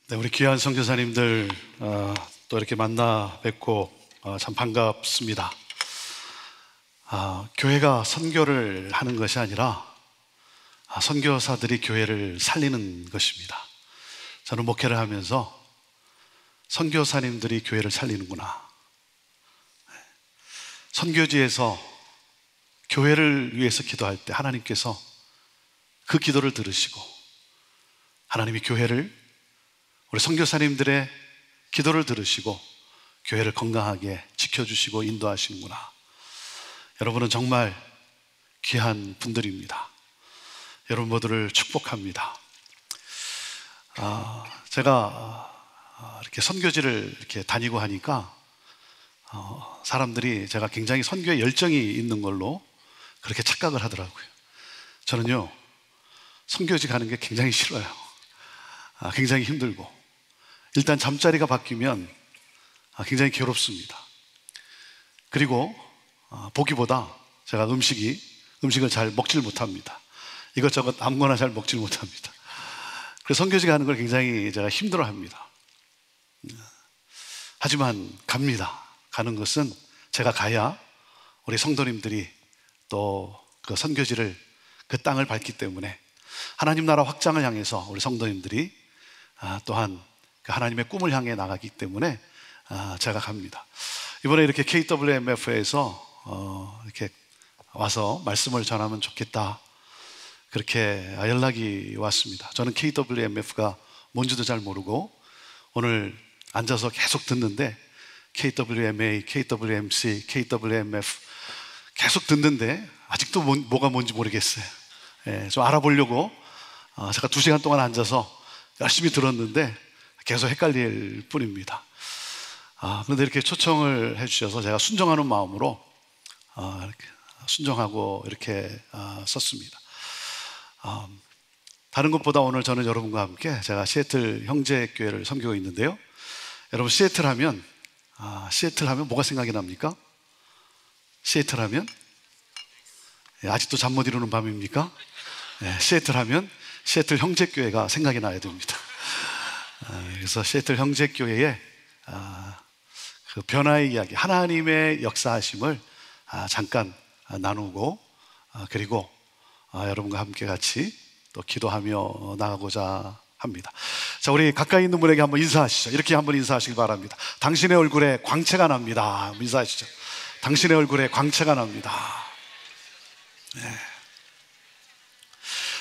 네, 우리 귀한 선교사님들 또 이렇게 만나 뵙고 참 반갑습니다. 교회가 선교를 하는 것이 아니라 선교사들이 교회를 살리는 것입니다. 저는 목회를 하면서 선교사님들이 교회를 살리는구나, 선교지에서 교회를 위해서 기도할 때 하나님께서 그 기도를 들으시고 하나님이 교회를, 우리 선교사님들의 기도를 들으시고 교회를 건강하게 지켜주시고 인도하시는구나. 여러분은 정말 귀한 분들입니다. 여러분 모두를 축복합니다. 제가 이렇게 선교지를 이렇게 다니고 하니까 사람들이 제가 굉장히 선교에 열정이 있는 걸로 그렇게 착각을 하더라고요. 저는요, 선교지 가는 게 굉장히 싫어요. 굉장히 힘들고, 일단 잠자리가 바뀌면 굉장히 괴롭습니다. 그리고 보기보다 제가 음식을 잘 먹질 못합니다. 이것저것 아무거나 잘 먹질 못합니다. 그래서 선교지 가는 걸 굉장히 제가 힘들어합니다. 하지만 갑니다. 가는 것은 제가 가야 우리 성도님들이 또 그 선교지를, 그 땅을 밟기 때문에 하나님 나라 확장을 향해서 우리 성도님들이 또한 그 하나님의 꿈을 향해 나가기 때문에 제가 갑니다. 이번에 이렇게 KWMF에서 이렇게 와서 말씀을 전하면 좋겠다, 그렇게 연락이 왔습니다. 저는 KWMF가 뭔지도 잘 모르고 오늘 앉아서 계속 듣는데 KWMA, KWMC, KWMF 계속 듣는데 아직도 뭐가 뭔지 모르겠어요. 좀 알아보려고 제가 2시간 동안 앉아서 열심히 들었는데 계속 헷갈릴 뿐입니다. 그런데 이렇게 초청을 해주셔서 제가 순종하는 마음으로 이렇게 순종하고 이렇게 썼습니다. 다른 것보다 오늘 저는 여러분과 함께 제가 시애틀 형제교회를 섬기고 있는데요. 여러분, 시애틀 하면 뭐가 생각이 납니까? 시애틀 하면 아직도 잠 못 이루는 밤입니까? 시애틀 하면 시애틀 형제교회가 생각이 나야 됩니다. 그래서 시애틀 형제교회의 그 변화의 이야기, 하나님의 역사하심을 잠깐 나누고 그리고 여러분과 함께 같이 또 기도하며 나가고자 합니다. 자, 우리 가까이 있는 분에게 한번 인사하시죠. 이렇게 한번 인사하시기 바랍니다. 당신의 얼굴에 광채가 납니다. 인사하시죠. 당신의 얼굴에 광채가 납니다.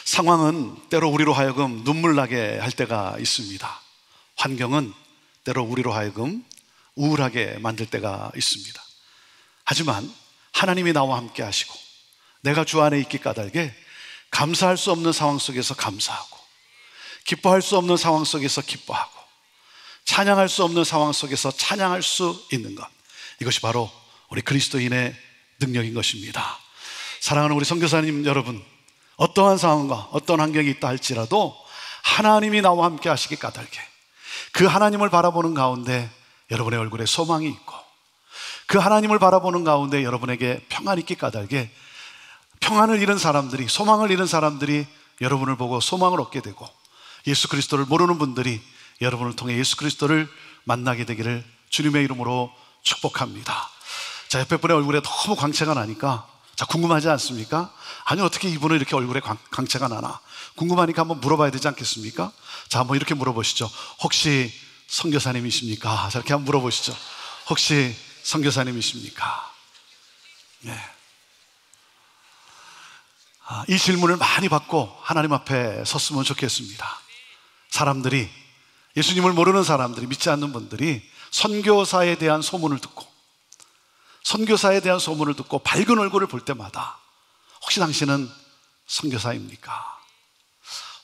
상황은 때로 우리로 하여금 눈물 나게 할 때가 있습니다. 환경은 때로 우리로 하여금 우울하게 만들 때가 있습니다. 하지만 하나님이 나와 함께 하시고 내가 주 안에 있기 까닭에 감사할 수 없는 상황 속에서 감사하고, 기뻐할 수 없는 상황 속에서 기뻐하고, 찬양할 수 없는 상황 속에서 찬양할 수 있는 것, 이것이 바로 우리 그리스도인의 능력인 것입니다. 사랑하는 우리 선교사님 여러분, 어떠한 상황과 어떤 환경이 있다 할지라도 하나님이 나와 함께 하시기 까닭에 그 하나님을 바라보는 가운데 여러분의 얼굴에 소망이 있고, 그 하나님을 바라보는 가운데 여러분에게 평안이 있기 까닭에 평안을 잃은 사람들이, 소망을 잃은 사람들이 여러분을 보고 소망을 얻게 되고, 예수 그리스도를 모르는 분들이 여러분을 통해 예수 그리스도를 만나게 되기를 주님의 이름으로 축복합니다. 자, 옆에 분의 얼굴에 너무 광채가 나니까 궁금하지 않습니까? 아니, 어떻게 이분은 이렇게 얼굴에 광채가 나나 궁금하니까 한번 물어봐야 되지 않겠습니까? 자, 한번 이렇게 물어보시죠. 혹시 선교사님이십니까? 자, 이렇게 한번 물어보시죠. 혹시 선교사님이십니까? 네. 이 질문을 많이 받고 하나님 앞에 섰으면 좋겠습니다. 사람들이, 예수님을 모르는 사람들이, 믿지 않는 분들이 선교사에 대한 소문을 듣고 밝은 얼굴을 볼 때마다 혹시 당신은 선교사입니까?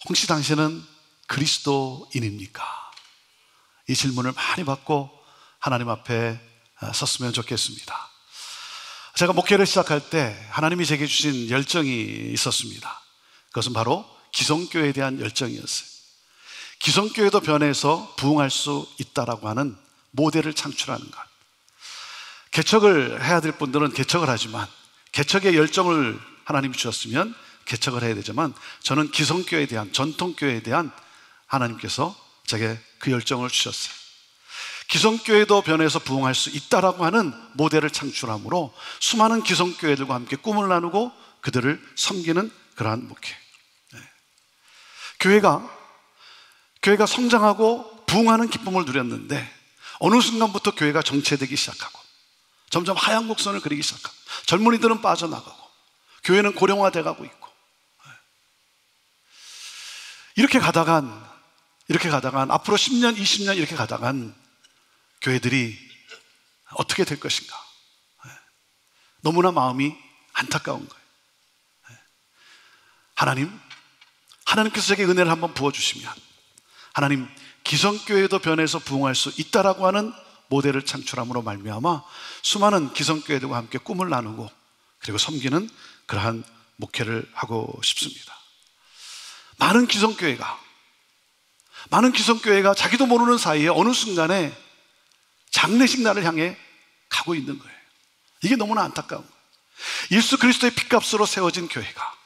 혹시 당신은 그리스도인입니까? 이 질문을 많이 받고 하나님 앞에 섰으면 좋겠습니다. 제가 목회를 시작할 때 하나님이 제게 주신 열정이 있었습니다. 그것은 바로 기성교회에 대한 열정이었어요. 기성교회도 변해서 부흥할 수 있다라고 하는 모델을 창출하는 것. 개척을 해야 될 분들은 개척을 하지만, 개척의 열정을 하나님이 주셨으면 개척을 해야 되지만, 저는 기성교회에 대한, 전통교회에 대한 하나님께서 제게 그 열정을 주셨어요. 기성교회도 변해서 부흥할 수 있다라고 하는 모델을 창출함으로 수많은 기성교회들과 함께 꿈을 나누고 그들을 섬기는 그러한 목회. 교회가 성장하고 부흥하는 기쁨을 누렸는데 어느 순간부터 교회가 정체되기 시작하고 점점 하얀 곡선을 그리기 시작하고 젊은이들은 빠져나가고 교회는 고령화돼 가고 있고, 이렇게 가다간 앞으로 10년, 20년 이렇게 가다간 교회들이 어떻게 될 것인가? 너무나 마음이 안타까운 거예요. 하나님께서 제게 은혜를 한번 부어주시면 하나님, 기성교회도 변해서 부흥할 수 있다라고 하는 모델을 창출함으로 말미암아 수많은 기성교회들과 함께 꿈을 나누고 그리고 섬기는 그러한 목회를 하고 싶습니다. 많은 기성교회가 자기도 모르는 사이에 어느 순간에 장례식 날을 향해 가고 있는 거예요. 이게 너무나 안타까운 거예요. 예수 그리스도의 핏값으로 세워진 교회가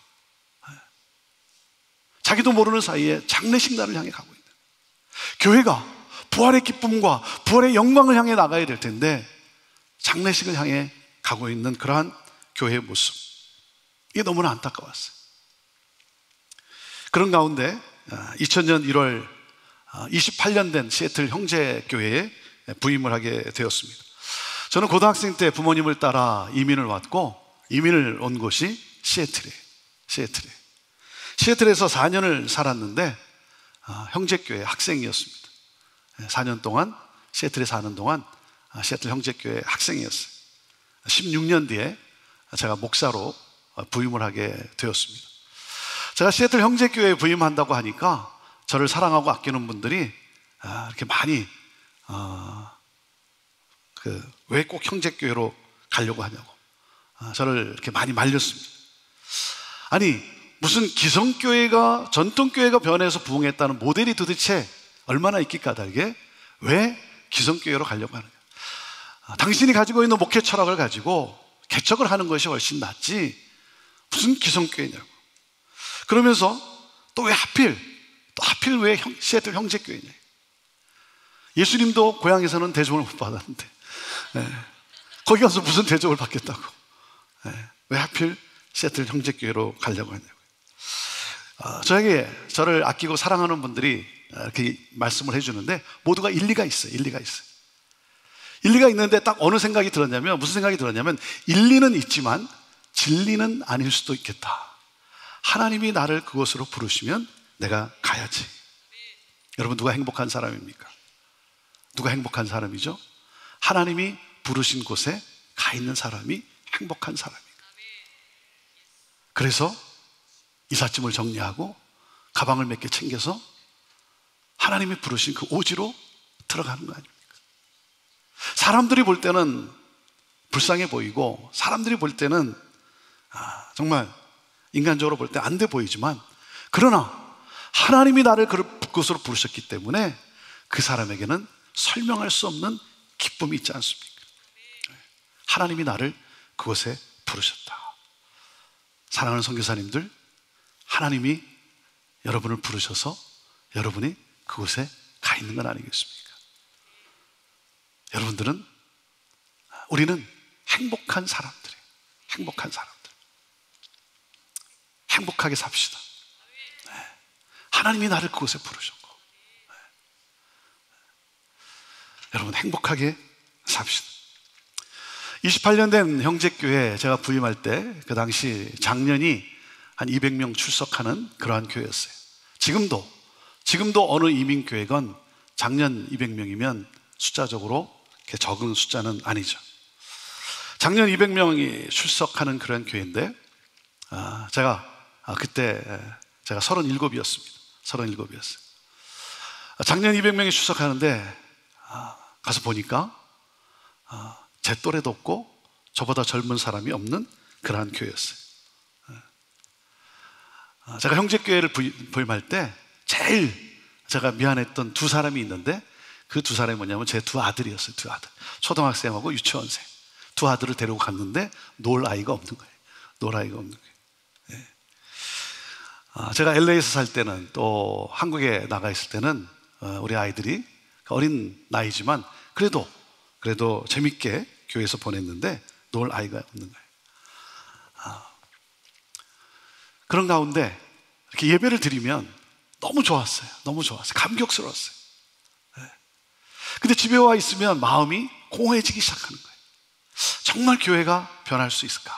자기도 모르는 사이에 장례식 날을 향해 가고 있는 거예요. 교회가 부활의 기쁨과 부활의 영광을 향해 나가야 될 텐데 장례식을 향해 가고 있는 그러한 교회의 모습, 이게 너무나 안타까웠어요. 그런 가운데 2000년 1월 28년 된 시애틀 형제교회에 부임을 하게 되었습니다. 저는 고등학생 때 부모님을 따라 이민을 온 곳이 시애틀이에요. 시애틀에서 4년을 살았는데 형제교회 학생이었습니다. 4년 동안 시애틀에 사는 동안 시애틀 형제교회 학생이었어요. 16년 뒤에 제가 목사로 부임을 하게 되었습니다. 제가 시애틀 형제교회에 부임한다고 하니까 저를 사랑하고 아끼는 분들이 이렇게 많이 왜 꼭 형제교회로 가려고 하냐고 저를 이렇게 많이 말렸습니다. 아니, 무슨 기성교회가 전통교회가 변해서 부흥했다는 모델이 도대체 얼마나 있기 까닭에 왜 기성교회로 가려고 하느냐? 당신이 가지고 있는 목회 철학을 가지고 개척을 하는 것이 훨씬 낫지 무슨 기성교회냐고. 그러면서 또 왜 하필 왜 시애틀 형제교회냐? 예수님도 고향에서는 대접을 못 받았는데 거기 가서 무슨 대접을 받겠다고, 왜 하필 시애틀 형제교회로 가려고 하냐고. 저를 아끼고 사랑하는 분들이 이렇게 말씀을 해주는데 모두가 일리가 있어요. 일리가 있는데 딱 어느 생각이 들었냐면, 무슨 생각이 들었냐면, 일리는 있지만 진리는 아닐 수도 있겠다. 하나님이 나를 그곳으로 부르시면 내가 가야지. 여러분, 누가 행복한 사람입니까? 누가 행복한 사람이죠? 하나님이 부르신 곳에 가 있는 사람이 행복한 사람입니다. 그래서 이삿짐을 정리하고 가방을 몇 개 챙겨서 하나님이 부르신 그 오지로 들어가는 거 아닙니까? 사람들이 볼 때는 불쌍해 보이고, 사람들이 볼 때는 정말 인간적으로 볼 때 안 돼 보이지만, 그러나 하나님이 나를 그곳으로 부르셨기 때문에 그 사람에게는 설명할 수 없는 기쁨이 있지 않습니까? 하나님이 나를 그곳에 부르셨다. 사랑하는 선교사님들, 하나님이 여러분을 부르셔서 여러분이 그곳에 가 있는 건 아니겠습니까? 우리는 행복한 사람들이에요. 행복하게 삽시다. 하나님이 나를 그곳에 부르셨고, 여러분 행복하게 삽시다. 28년 된 형제교회 제가 부임할 때 그 당시 장년이 한 200명 출석하는 그러한 교회였어요. 지금도 어느 이민교회건 장년 200명이면 숫자적으로 이렇게 적은 숫자는 아니죠. 장년 200명이 출석하는 그런 교회인데, 그때 제가 37이었습니다. 작년 200명이 출석하는데 가서 보니까 제 또래도 없고 저보다 젊은 사람이 없는 그러한 교회였어요. 제가 형제교회를 부임할 때 제일 제가 미안했던 두 사람이 있는데, 그 두 사람이 뭐냐면 제 두 아들이었어요. 두 아들, 초등학생하고 유치원생 두 아들을 데리고 갔는데 놀 아이가 없는 거예요. 제가 LA에서 살 때는, 또 한국에 나가 있을 때는 우리 아이들이 어린 나이지만 그래도 재밌게 교회에서 보냈는데 놀 아이가 없는 거예요. 그런 가운데 이렇게 예배를 드리면 너무 좋았어요. 너무 좋았어요. 감격스러웠어요. 근데 집에 와 있으면 마음이 공허해지기 시작하는 거예요. 정말 교회가 변할 수 있을까?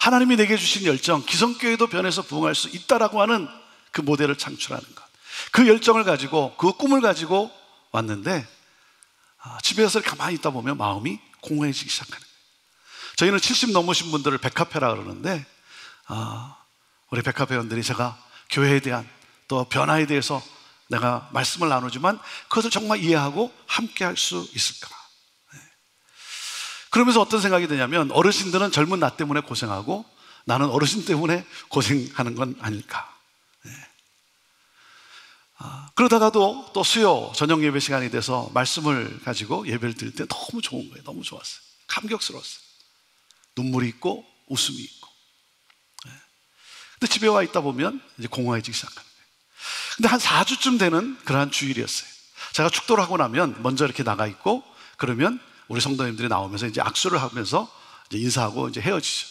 하나님이 내게 주신 열정, 기성교회도 변해서 부흥할 수 있다라고 하는 그 모델을 창출하는 것, 그 열정을 가지고, 그 꿈을 가지고 왔는데 집에서 가만히 있다 보면 마음이 공허해지기 시작하는 거예요. 저희는 70 넘으신 분들을 백합회라 그러는데 우리 백합 회원들이 제가 교회에 대한 또 변화에 대해서 내가 말씀을 나누지만 그것을 정말 이해하고 함께 할 수 있을까? 그러면서 어떤 생각이 드냐면 어르신들은 젊은 나 때문에 고생하고 나는 어르신 때문에 고생하는 건 아닐까? 그러다가도 또 수요 저녁 예배 시간이 돼서 말씀을 가지고 예배를 드릴 때 너무 좋은 거예요. 너무 좋았어요. 감격스러웠어요. 눈물이 있고 웃음이 있고. 근데 집에 와 있다 보면 이제 공허해지기 시작하는 거예요. 근데 한 4주쯤 되는 그러한 주일이었어요. 제가 축도를 하고 나면 먼저 이렇게 나가 있고 그러면 우리 성도님들이 나오면서 이제 악수를 하면서 이제 인사하고 이제 헤어지죠.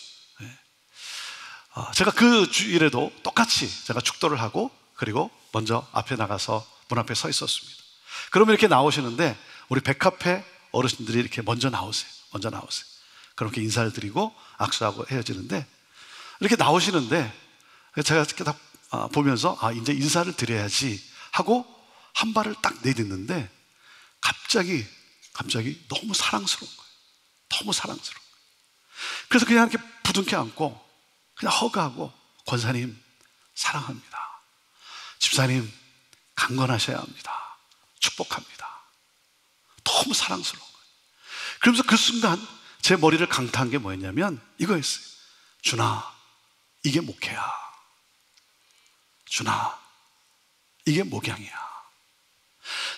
제가 그 주일에도 똑같이 제가 축도를 하고 그리고 먼저 앞에 나가서 문 앞에 서 있었습니다. 그러면 이렇게 나오시는데 우리 백합회 어르신들이 이렇게 먼저 나오세요. 먼저 나오세요. 그렇게 인사를 드리고 악수하고 헤어지는데 이렇게 나오시는데 제가 이렇게 딱 보면서 이제 인사를 드려야지 하고 한 발을 딱 내딛는데 갑자기 너무 사랑스러운 거예요. 너무 사랑스러운 거예요. 그래서 그냥 이렇게 부둥켜 안고 그냥 허그하고 권사님 사랑합니다. 집사님 강건하셔야 합니다. 축복합니다. 너무 사랑스러운 거예요. 그러면서 그 순간 제 머리를 강타한 게 뭐였냐면 이거였어요. 준아, 이게 목회야. 준아, 이게 목양이야.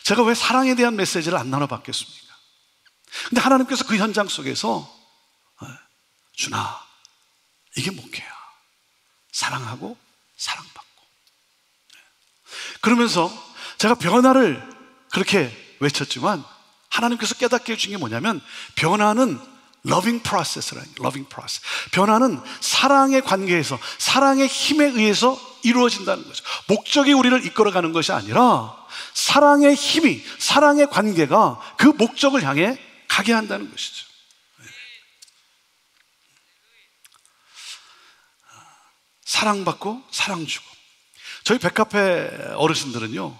제가 왜 사랑에 대한 메시지를 안 나눠봤겠습니까? 근데 하나님께서 그 현장 속에서 준아, 이게 목회야. 사랑하고 사랑받고. 그러면서 제가 변화를 그렇게 외쳤지만 하나님께서 깨닫게 해준 게 뭐냐면 변화는 loving process라는 거예요. loving process. 변화는 사랑의 관계에서 사랑의 힘에 의해서 이루어진다는 거죠. 목적이 우리를 이끌어가는 것이 아니라 사랑의 힘이, 사랑의 관계가 그 목적을 향해 가게 한다는 것이죠. 사랑받고 사랑 주고. 저희 백합회 어르신들은요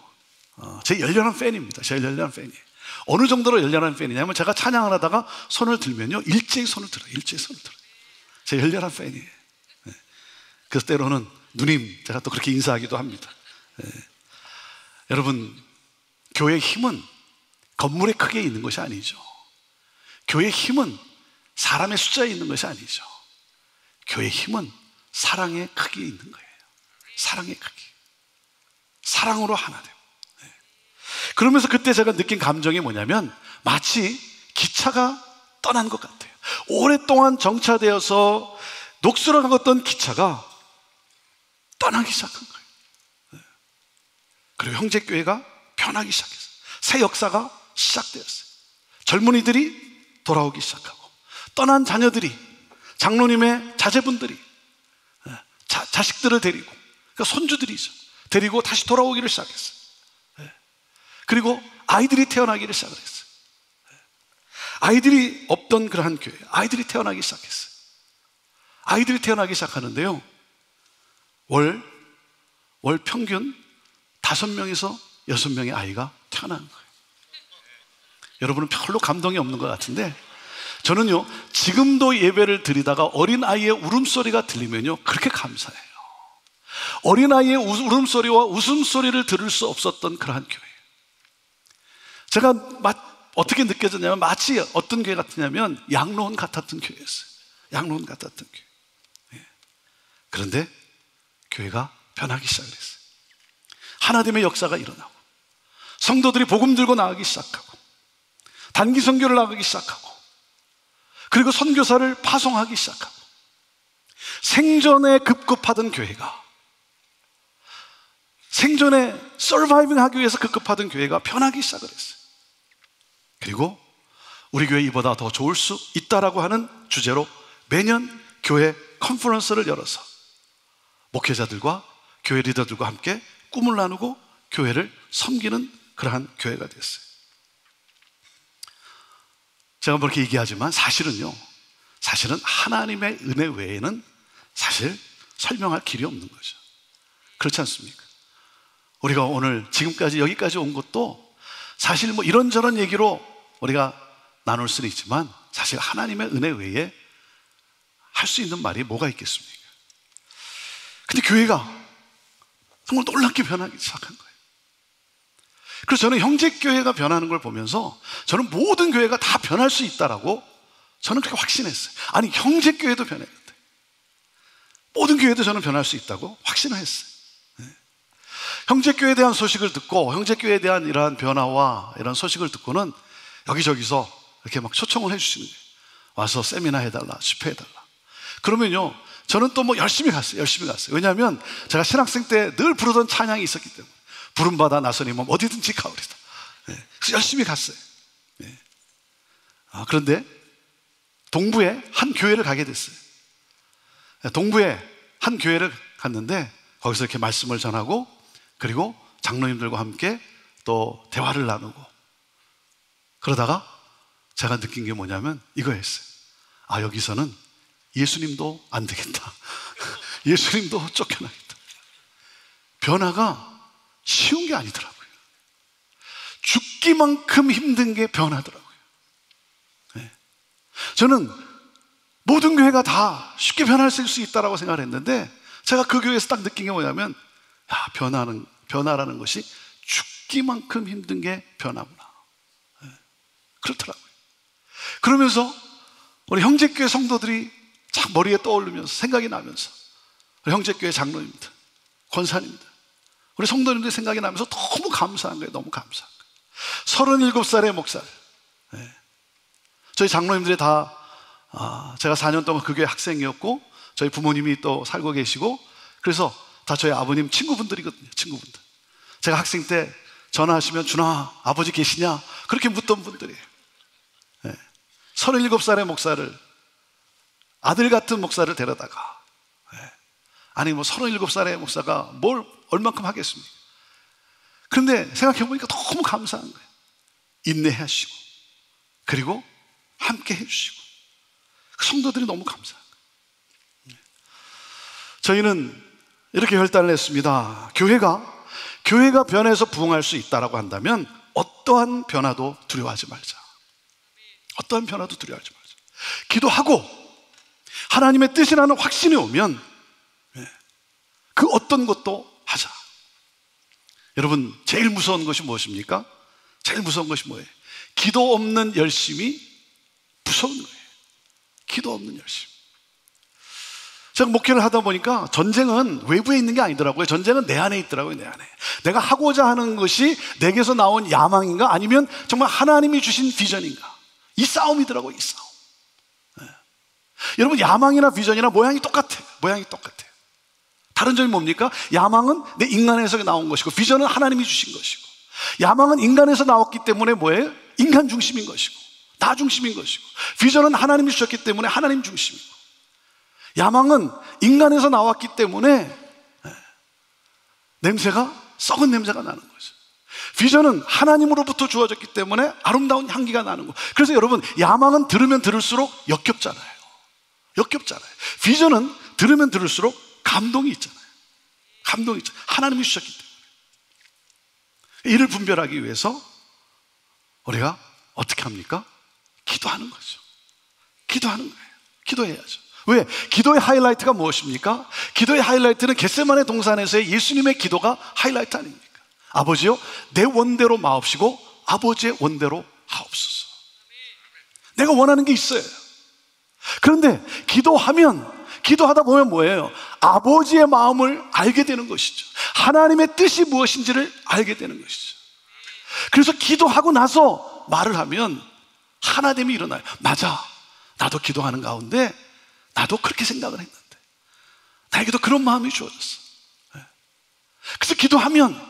제 열렬한 팬입니다. 제 열렬한 팬이에요. 어느 정도로 열렬한 팬이냐면 제가 찬양을 하다가 손을 들면요 일제히 손을 들어요. 일제히 손을 들어요. 제 열렬한 팬이에요. 그래서 때로는 누님 제가 또 그렇게 인사하기도 합니다. 여러분, 교회의 힘은 건물의 크기에 있는 것이 아니죠. 교회의 힘은 사람의 숫자에 있는 것이 아니죠. 교회의 힘은 사랑의 크기에 있는 거예요. 사랑의 크기. 사랑으로 하나 되고. 그러면서 그때 제가 느낀 감정이 뭐냐면 마치 기차가 떠난 것 같아요. 오랫동안 정차되어서 녹슬어 가던 기차가 떠나기 시작한 거예요. 그리고 형제교회가 변하기 시작했어요. 새 역사가 시작되었어요. 젊은이들이 돌아오기 시작하고 떠난 자녀들이, 장로님의 자제분들이 자식들을 데리고, 그러니까 손주들이죠, 데리고 다시 돌아오기를 시작했어요. 그리고 아이들이 태어나기를 시작을 했어요. 아이들이 없던 그러한 교회, 아이들이 태어나기 시작했어요. 아이들이 태어나기 시작하는데요 월 평균 5명에서 6명의 아이가 태어나는 거예요. 여러분은 별로 감동이 없는 것 같은데 저는요 지금도 예배를 드리다가 어린아이의 울음소리가 들리면요 그렇게 감사해요. 어린아이의 울음소리와 웃음소리를 들을 수 없었던 그러한 교회. 제가 어떻게 느껴졌냐면 마치 어떤 교회 같으냐면 양로원 같았던 교회였어요. 양로원 같았던 교회. 그런데 교회가 변하기 시작을 했어요. 하나님의 역사가 일어나고 성도들이 복음 들고 나가기 시작하고 단기 선교를 나가기 시작하고 그리고 선교사를 파송하기 시작하고 생존에 급급하던 교회가 생존에 서바이빙 하기 위해서 급급하던 교회가 변하기 시작을 했어요. 그리고 우리 교회 이보다 더 좋을 수 있다라고 하는 주제로 매년 교회 컨퍼런스를 열어서 목회자들과 교회 리더들과 함께 꿈을 나누고 교회를 섬기는 그러한 교회가 됐어요. 제가 그렇게 얘기하지만 사실은 하나님의 은혜 외에는 사실 설명할 길이 없는 거죠. 그렇지 않습니까? 우리가 오늘 지금까지 여기까지 온 것도 사실 뭐 이런저런 얘기로 우리가 나눌 수는 있지만 사실 하나님의 은혜 외에 할 수 있는 말이 뭐가 있겠습니까? 근데 교회가 정말 놀랍게 변하기 시작한 거예요. 그래서 저는 형제교회가 변하는 걸 보면서 저는 모든 교회가 다 변할 수 있다라고 저는 그렇게 확신했어요. 아니, 형제교회도 변했는데 모든 교회도 저는 변할 수 있다고 확신을 했어요. 형제교회에 대한 소식을 듣고 형제교회에 대한 이러한 변화와 이런 소식을 듣고는 여기저기서 이렇게 막 초청을 해주시는 거예요. 와서 세미나 해달라, 집회해달라. 그러면요, 저는 또 뭐 열심히 갔어요. 왜냐하면 제가 신학생 때 늘 부르던 찬양이 있었기 때문에 부름받아 나서니 어디든지 가오리다. 그래서 열심히 갔어요. 그런데 동부에 한 교회를 가게 됐어요. 동부에 한 교회를 갔는데 거기서 이렇게 말씀을 전하고 그리고 장로님들과 함께 또 대화를 나누고 그러다가 제가 느낀 게 뭐냐면 이거였어요. 여기서는 예수님도 안 되겠다. 예수님도 쫓겨나겠다. 변화가 쉬운 게 아니더라고요. 죽기만큼 힘든 게 변하더라고요. 저는 모든 교회가 다 쉽게 변할 수 있다고 생각을 했는데 제가 그 교회에서 딱 느낀 게 뭐냐면 변화라는 것이 죽기만큼 힘든 게 변화구나. 그렇더라고요. 그러면서 우리 형제교회 성도들이 참 머리에 떠오르면서 생각이 나면서 우리 형제교회 장로님들, 권사님들, 우리 성도님들 생각이 나면서 너무 감사한 거예요. 너무 감사한 거예요. 37살의 목사를 저희 장로님들이 다 제가 4년 동안 그 교회 학생이었고 저희 부모님이 또 살고 계시고 그래서 다 저희 아버님 친구분들이거든요. 친구분들. 제가 학생 때 전화하시면 준아 아버지 계시냐? 그렇게 묻던 분들이에요. 37살의 목사를 아들 같은 목사를 데려다가 아니 37살의 목사가 뭘 얼만큼 하겠습니까? 그런데 생각해보니까 너무 감사한 거예요. 인내하시고 그리고 함께 해주시고 성도들이 너무 감사한 거예요. 저희는 이렇게 결단을 했습니다. 교회가 변해서 부흥할 수 있다라고 한다면 어떠한 변화도 두려워하지 말자. 어떠한 변화도 두려워하지 말자. 기도하고 하나님의 뜻이라는 확신이 오면 그 어떤 것도 하자. 여러분, 제일 무서운 것이 무엇입니까? 제일 무서운 것이 뭐예요? 기도 없는 열심이 무서운 거예요. 기도 없는 열심. 제가 목회를 하다 보니까 전쟁은 외부에 있는 게 아니더라고요. 전쟁은 내 안에 있더라고요. 내 안에. 내가 하고자 하는 것이 내게서 나온 야망인가 아니면 정말 하나님이 주신 비전인가. 이 싸움이더라고요. 이 싸움. 여러분, 야망이나 비전이나 모양이 똑같아요. 다른 점이 뭡니까? 야망은 내 인간에서 나온 것이고 비전은 하나님이 주신 것이고 야망은 인간에서 나왔기 때문에 뭐예요? 인간 중심인 것이고 나 중심인 것이고 비전은 하나님이 주셨기 때문에 하나님 중심이고 야망은 인간에서 나왔기 때문에 썩은 냄새가 나는 거죠. 비전은 하나님으로부터 주어졌기 때문에 아름다운 향기가 나는 거. 그래서 여러분, 야망은 들으면 들을수록 역겹잖아요. 비전은 들으면 들을수록 감동이 있잖아요. 하나님이 주셨기 때문에. 이를 분별하기 위해서 우리가 어떻게 합니까? 기도하는 거죠. 기도하는 거예요. 기도해야죠. 왜? 기도의 하이라이트가 무엇입니까? 기도의 하이라이트는 겟세마네 동산에서의 예수님의 기도가 하이라이트 아닙니까? 아버지요, 내 원대로 마옵시고 아버지의 원대로 하옵소서. 내가 원하는 게 있어요. 그런데 기도하다 보면 뭐예요? 아버지의 마음을 알게 되는 것이죠. 하나님의 뜻이 무엇인지를 알게 되는 것이죠. 그래서 기도하고 나서 말을 하면 하나됨이 일어나요. 맞아, 나도 기도하는 가운데 나도 그렇게 생각을 했는데 나에게도 그런 마음이 주어졌어. 그래서 기도하면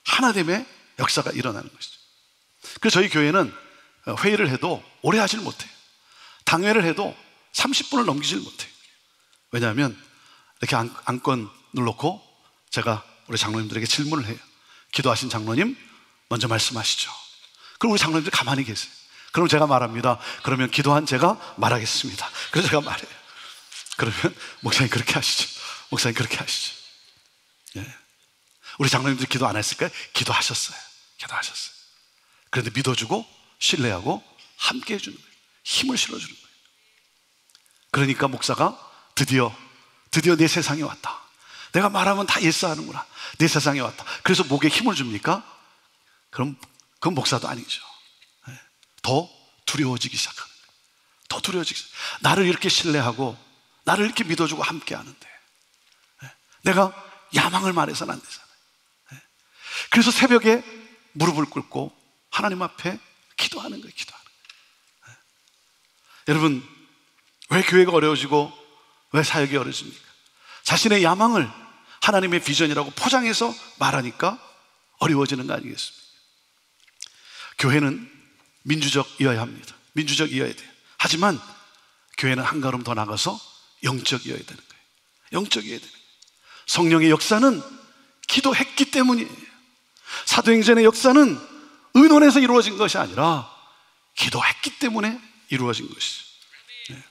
하나됨의 역사가 일어나는 것이죠. 그래서 저희 교회는 회의를 해도 오래 하질 못해요. 당회를 해도 30분을 넘기질 못해요. 왜냐하면 이렇게 안건을 놓고 제가 우리 장로님들에게 질문을 해요. 기도하신 장로님 먼저 말씀하시죠. 그럼 우리 장로님들 가만히 계세요. 그럼 제가 말합니다. 그러면 기도한 제가 말하겠습니다. 그래서 제가 말해요. 그러면 목사님 그렇게 하시죠. 목사님 그렇게 하시죠. 예. 우리 장로님들 기도 안 했을까요? 기도하셨어요. 기도하셨어요. 그런데 믿어주고 신뢰하고 함께 해주는 거예요. 힘을 실어주는 거예요. 그러니까 목사가 드디어 내 세상에 왔다. 내가 말하면 다 예스하는구나. 내 세상에 왔다. 그래서 목에 힘을 줍니까? 그럼 그건 목사도 아니죠. 더 두려워지기 시작하는 거예요. 더 두려워지기 시작. 나를 이렇게 신뢰하고 나를 이렇게 믿어주고 함께 하는데 내가 야망을 말해서는 안 되잖아요. 그래서 새벽에 무릎을 꿇고 하나님 앞에 기도하는 거예요. 기도하는 거예요. 여러분, 왜 교회가 어려워지고 왜 사역이 어려집니까? 자신의 야망을 하나님의 비전이라고 포장해서 말하니까 어려워지는 거 아니겠습니까? 교회는 민주적이어야 합니다. 민주적이어야 돼요. 하지만 교회는 한 걸음 더 나가서 영적이어야 되는 거예요. 영적이어야 되는 거예요. 성령의 역사는 기도했기 때문이에요. 사도행전의 역사는 의논해서 이루어진 것이 아니라 기도했기 때문에 이루어진 것이죠. 네.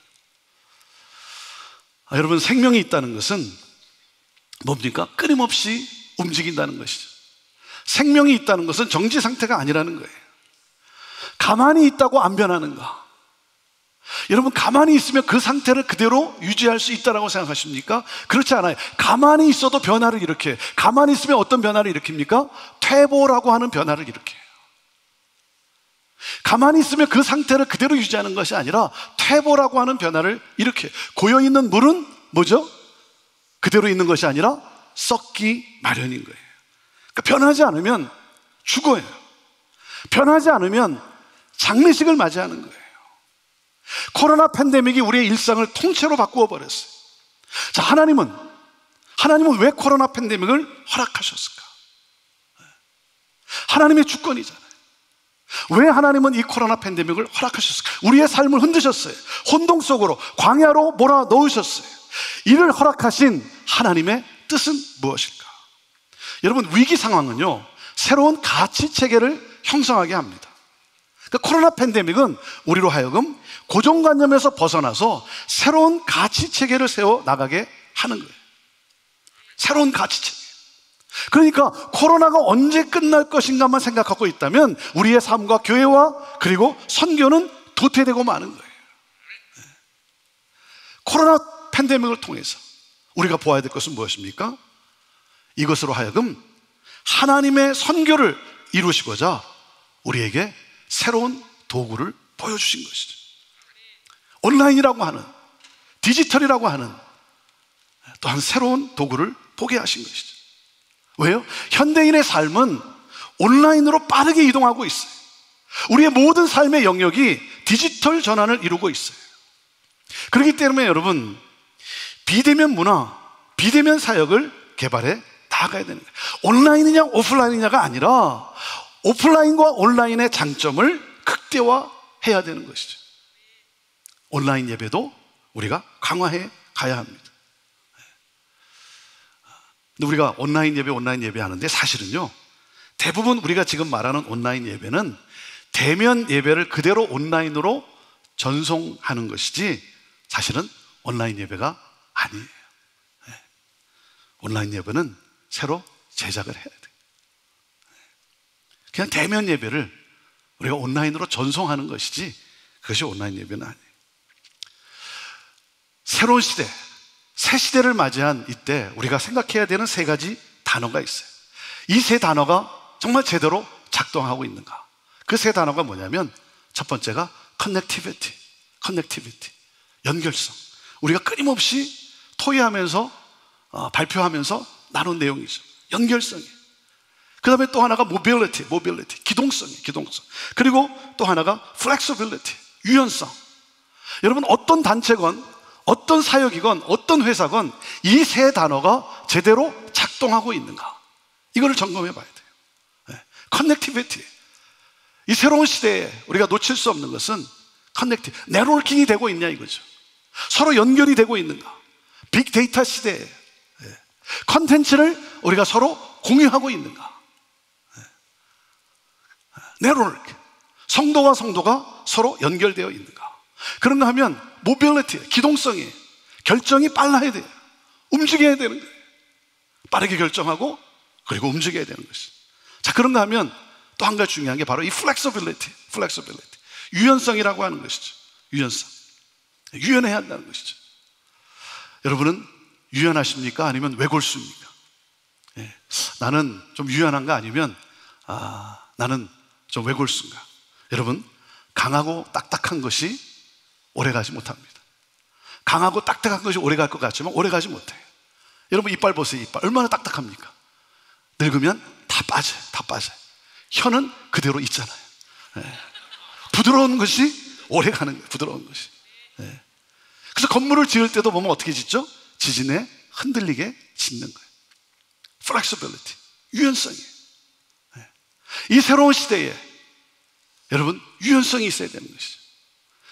여러분, 생명이 있다는 것은 뭡니까? 끊임없이 움직인다는 것이죠. 생명이 있다는 것은 정지 상태가 아니라는 거예요. 가만히 있다고 안 변하는가? 여러분, 가만히 있으면 그 상태를 그대로 유지할 수 있다고 생각하십니까? 그렇지 않아요. 가만히 있어도 변화를 일으켜요. 가만히 있으면 어떤 변화를 일으킵니까? 퇴보라고 하는 변화를 일으켜요. 가만히 있으면 그 상태를 그대로 유지하는 것이 아니라 퇴보라고 하는 변화를 일으켜요. 고여있는 물은 뭐죠? 그대로 있는 것이 아니라 썩기 마련인 거예요. 그러니까 변하지 않으면 죽어요. 변하지 않으면 장례식을 맞이하는 거예요. 코로나 팬데믹이 우리의 일상을 통째로 바꾸어 버렸어요. 자, 하나님은 왜 코로나 팬데믹을 허락하셨을까? 하나님의 주권이잖아요. 왜 하나님은 이 코로나 팬데믹을 허락하셨을까? 우리의 삶을 흔드셨어요. 혼동 속으로 광야로 몰아넣으셨어요. 이를 허락하신 하나님의 뜻은 무엇일까? 여러분, 위기 상황은요, 새로운 가치 체계를 형성하게 합니다. 그러니까 코로나 팬데믹은 우리로 하여금 고정관념에서 벗어나서 새로운 가치 체계를 세워 나가게 하는 거예요. 새로운 가치 체계. 그러니까 코로나가 언제 끝날 것인가만 생각하고 있다면 우리의 삶과 교회와 그리고 선교는 도태되고 마는 거예요. 코로나 팬데믹을 통해서 우리가 보아야 될 것은 무엇입니까? 이것으로 하여금 하나님의 선교를 이루시고자 우리에게 새로운 도구를 보여주신 것이죠. 온라인이라고 하는, 디지털이라고 하는 또한 새로운 도구를 보게 하신 것이죠. 왜요? 현대인의 삶은 온라인으로 빠르게 이동하고 있어요. 우리의 모든 삶의 영역이 디지털 전환을 이루고 있어요. 그렇기 때문에 여러분, 비대면 문화, 비대면 사역을 개발해 나아가야 되는 거예요. 온라인이냐 오프라인이냐가 아니라 오프라인과 온라인의 장점을 극대화해야 되는 것이죠. 온라인 예배도 우리가 강화해 가야 합니다. 근데 우리가 온라인 예배 하는데 사실은요, 대부분 우리가 지금 말하는 온라인 예배는 대면 예배를 그대로 온라인으로 전송하는 것이지 사실은 온라인 예배가 아니에요. 온라인 예배는 새로 제작을 해야 돼요. 그냥 대면 예배를 우리가 온라인으로 전송하는 것이지 그것이 온라인 예배는 아니에요. 새로운 시대, 새 시대를 맞이한 이때 우리가 생각해야 되는 세 가지 단어가 있어요. 이 세 단어가 정말 제대로 작동하고 있는가? 그 세 단어가 뭐냐면 첫 번째가 커넥티비티, 연결성. 우리가 끊임없이 토의하면서 발표하면서 나눈 내용이죠. 연결성이. 그 다음에 또 하나가 모빌리티, 기동성이. 그리고 또 하나가 플렉서빌리티, 유연성. 여러분, 어떤 단체건 어떤 사역이건 어떤 회사건 이 세 단어가 제대로 작동하고 있는가? 이거를 점검해 봐야 돼요. 커넥티비티. 이 새로운 시대에 우리가 놓칠 수 없는 것은 네트워킹이 되고 있냐 이거죠. 서로 연결이 되고 있는가. 빅데이터 시대에 컨텐츠를 우리가 서로 공유하고 있는가. 네트워크. 성도와 성도가 서로 연결되어 있는가. 그런가 하면 모빌리티, 기동성이, 결정이 빨라야 돼요. 움직여야 되는 거예요. 빠르게 결정하고 그리고 움직여야 되는 것이. 자, 그런가 하면 또 한 가지 중요한 게 바로 이 플렉서빌리티, 유연성이라고 하는 것이죠. 유연성. 유연해야 한다는 것이죠. 여러분은 유연하십니까? 아니면 외골수입니까? 나는 좀 유연한가? 아니면 나는 좀 외골수인가? 여러분, 강하고 딱딱한 것이 오래가지 못합니다. 강하고 딱딱한 것이 오래갈 것 같지만 오래가지 못해요. 여러분 이빨 보세요. 이빨 얼마나 딱딱합니까? 늙으면 다 빠져요. 혀는 그대로 있잖아요. 부드러운 것이 오래가는 거예요. 부드러운 것이. 그래서 건물을 지을 때도 보면 어떻게 짓죠? 지진에 흔들리게 짓는 거예요. flexibility, 유연성이에요. 이 새로운 시대에 여러분 유연성이 있어야 되는 것이죠.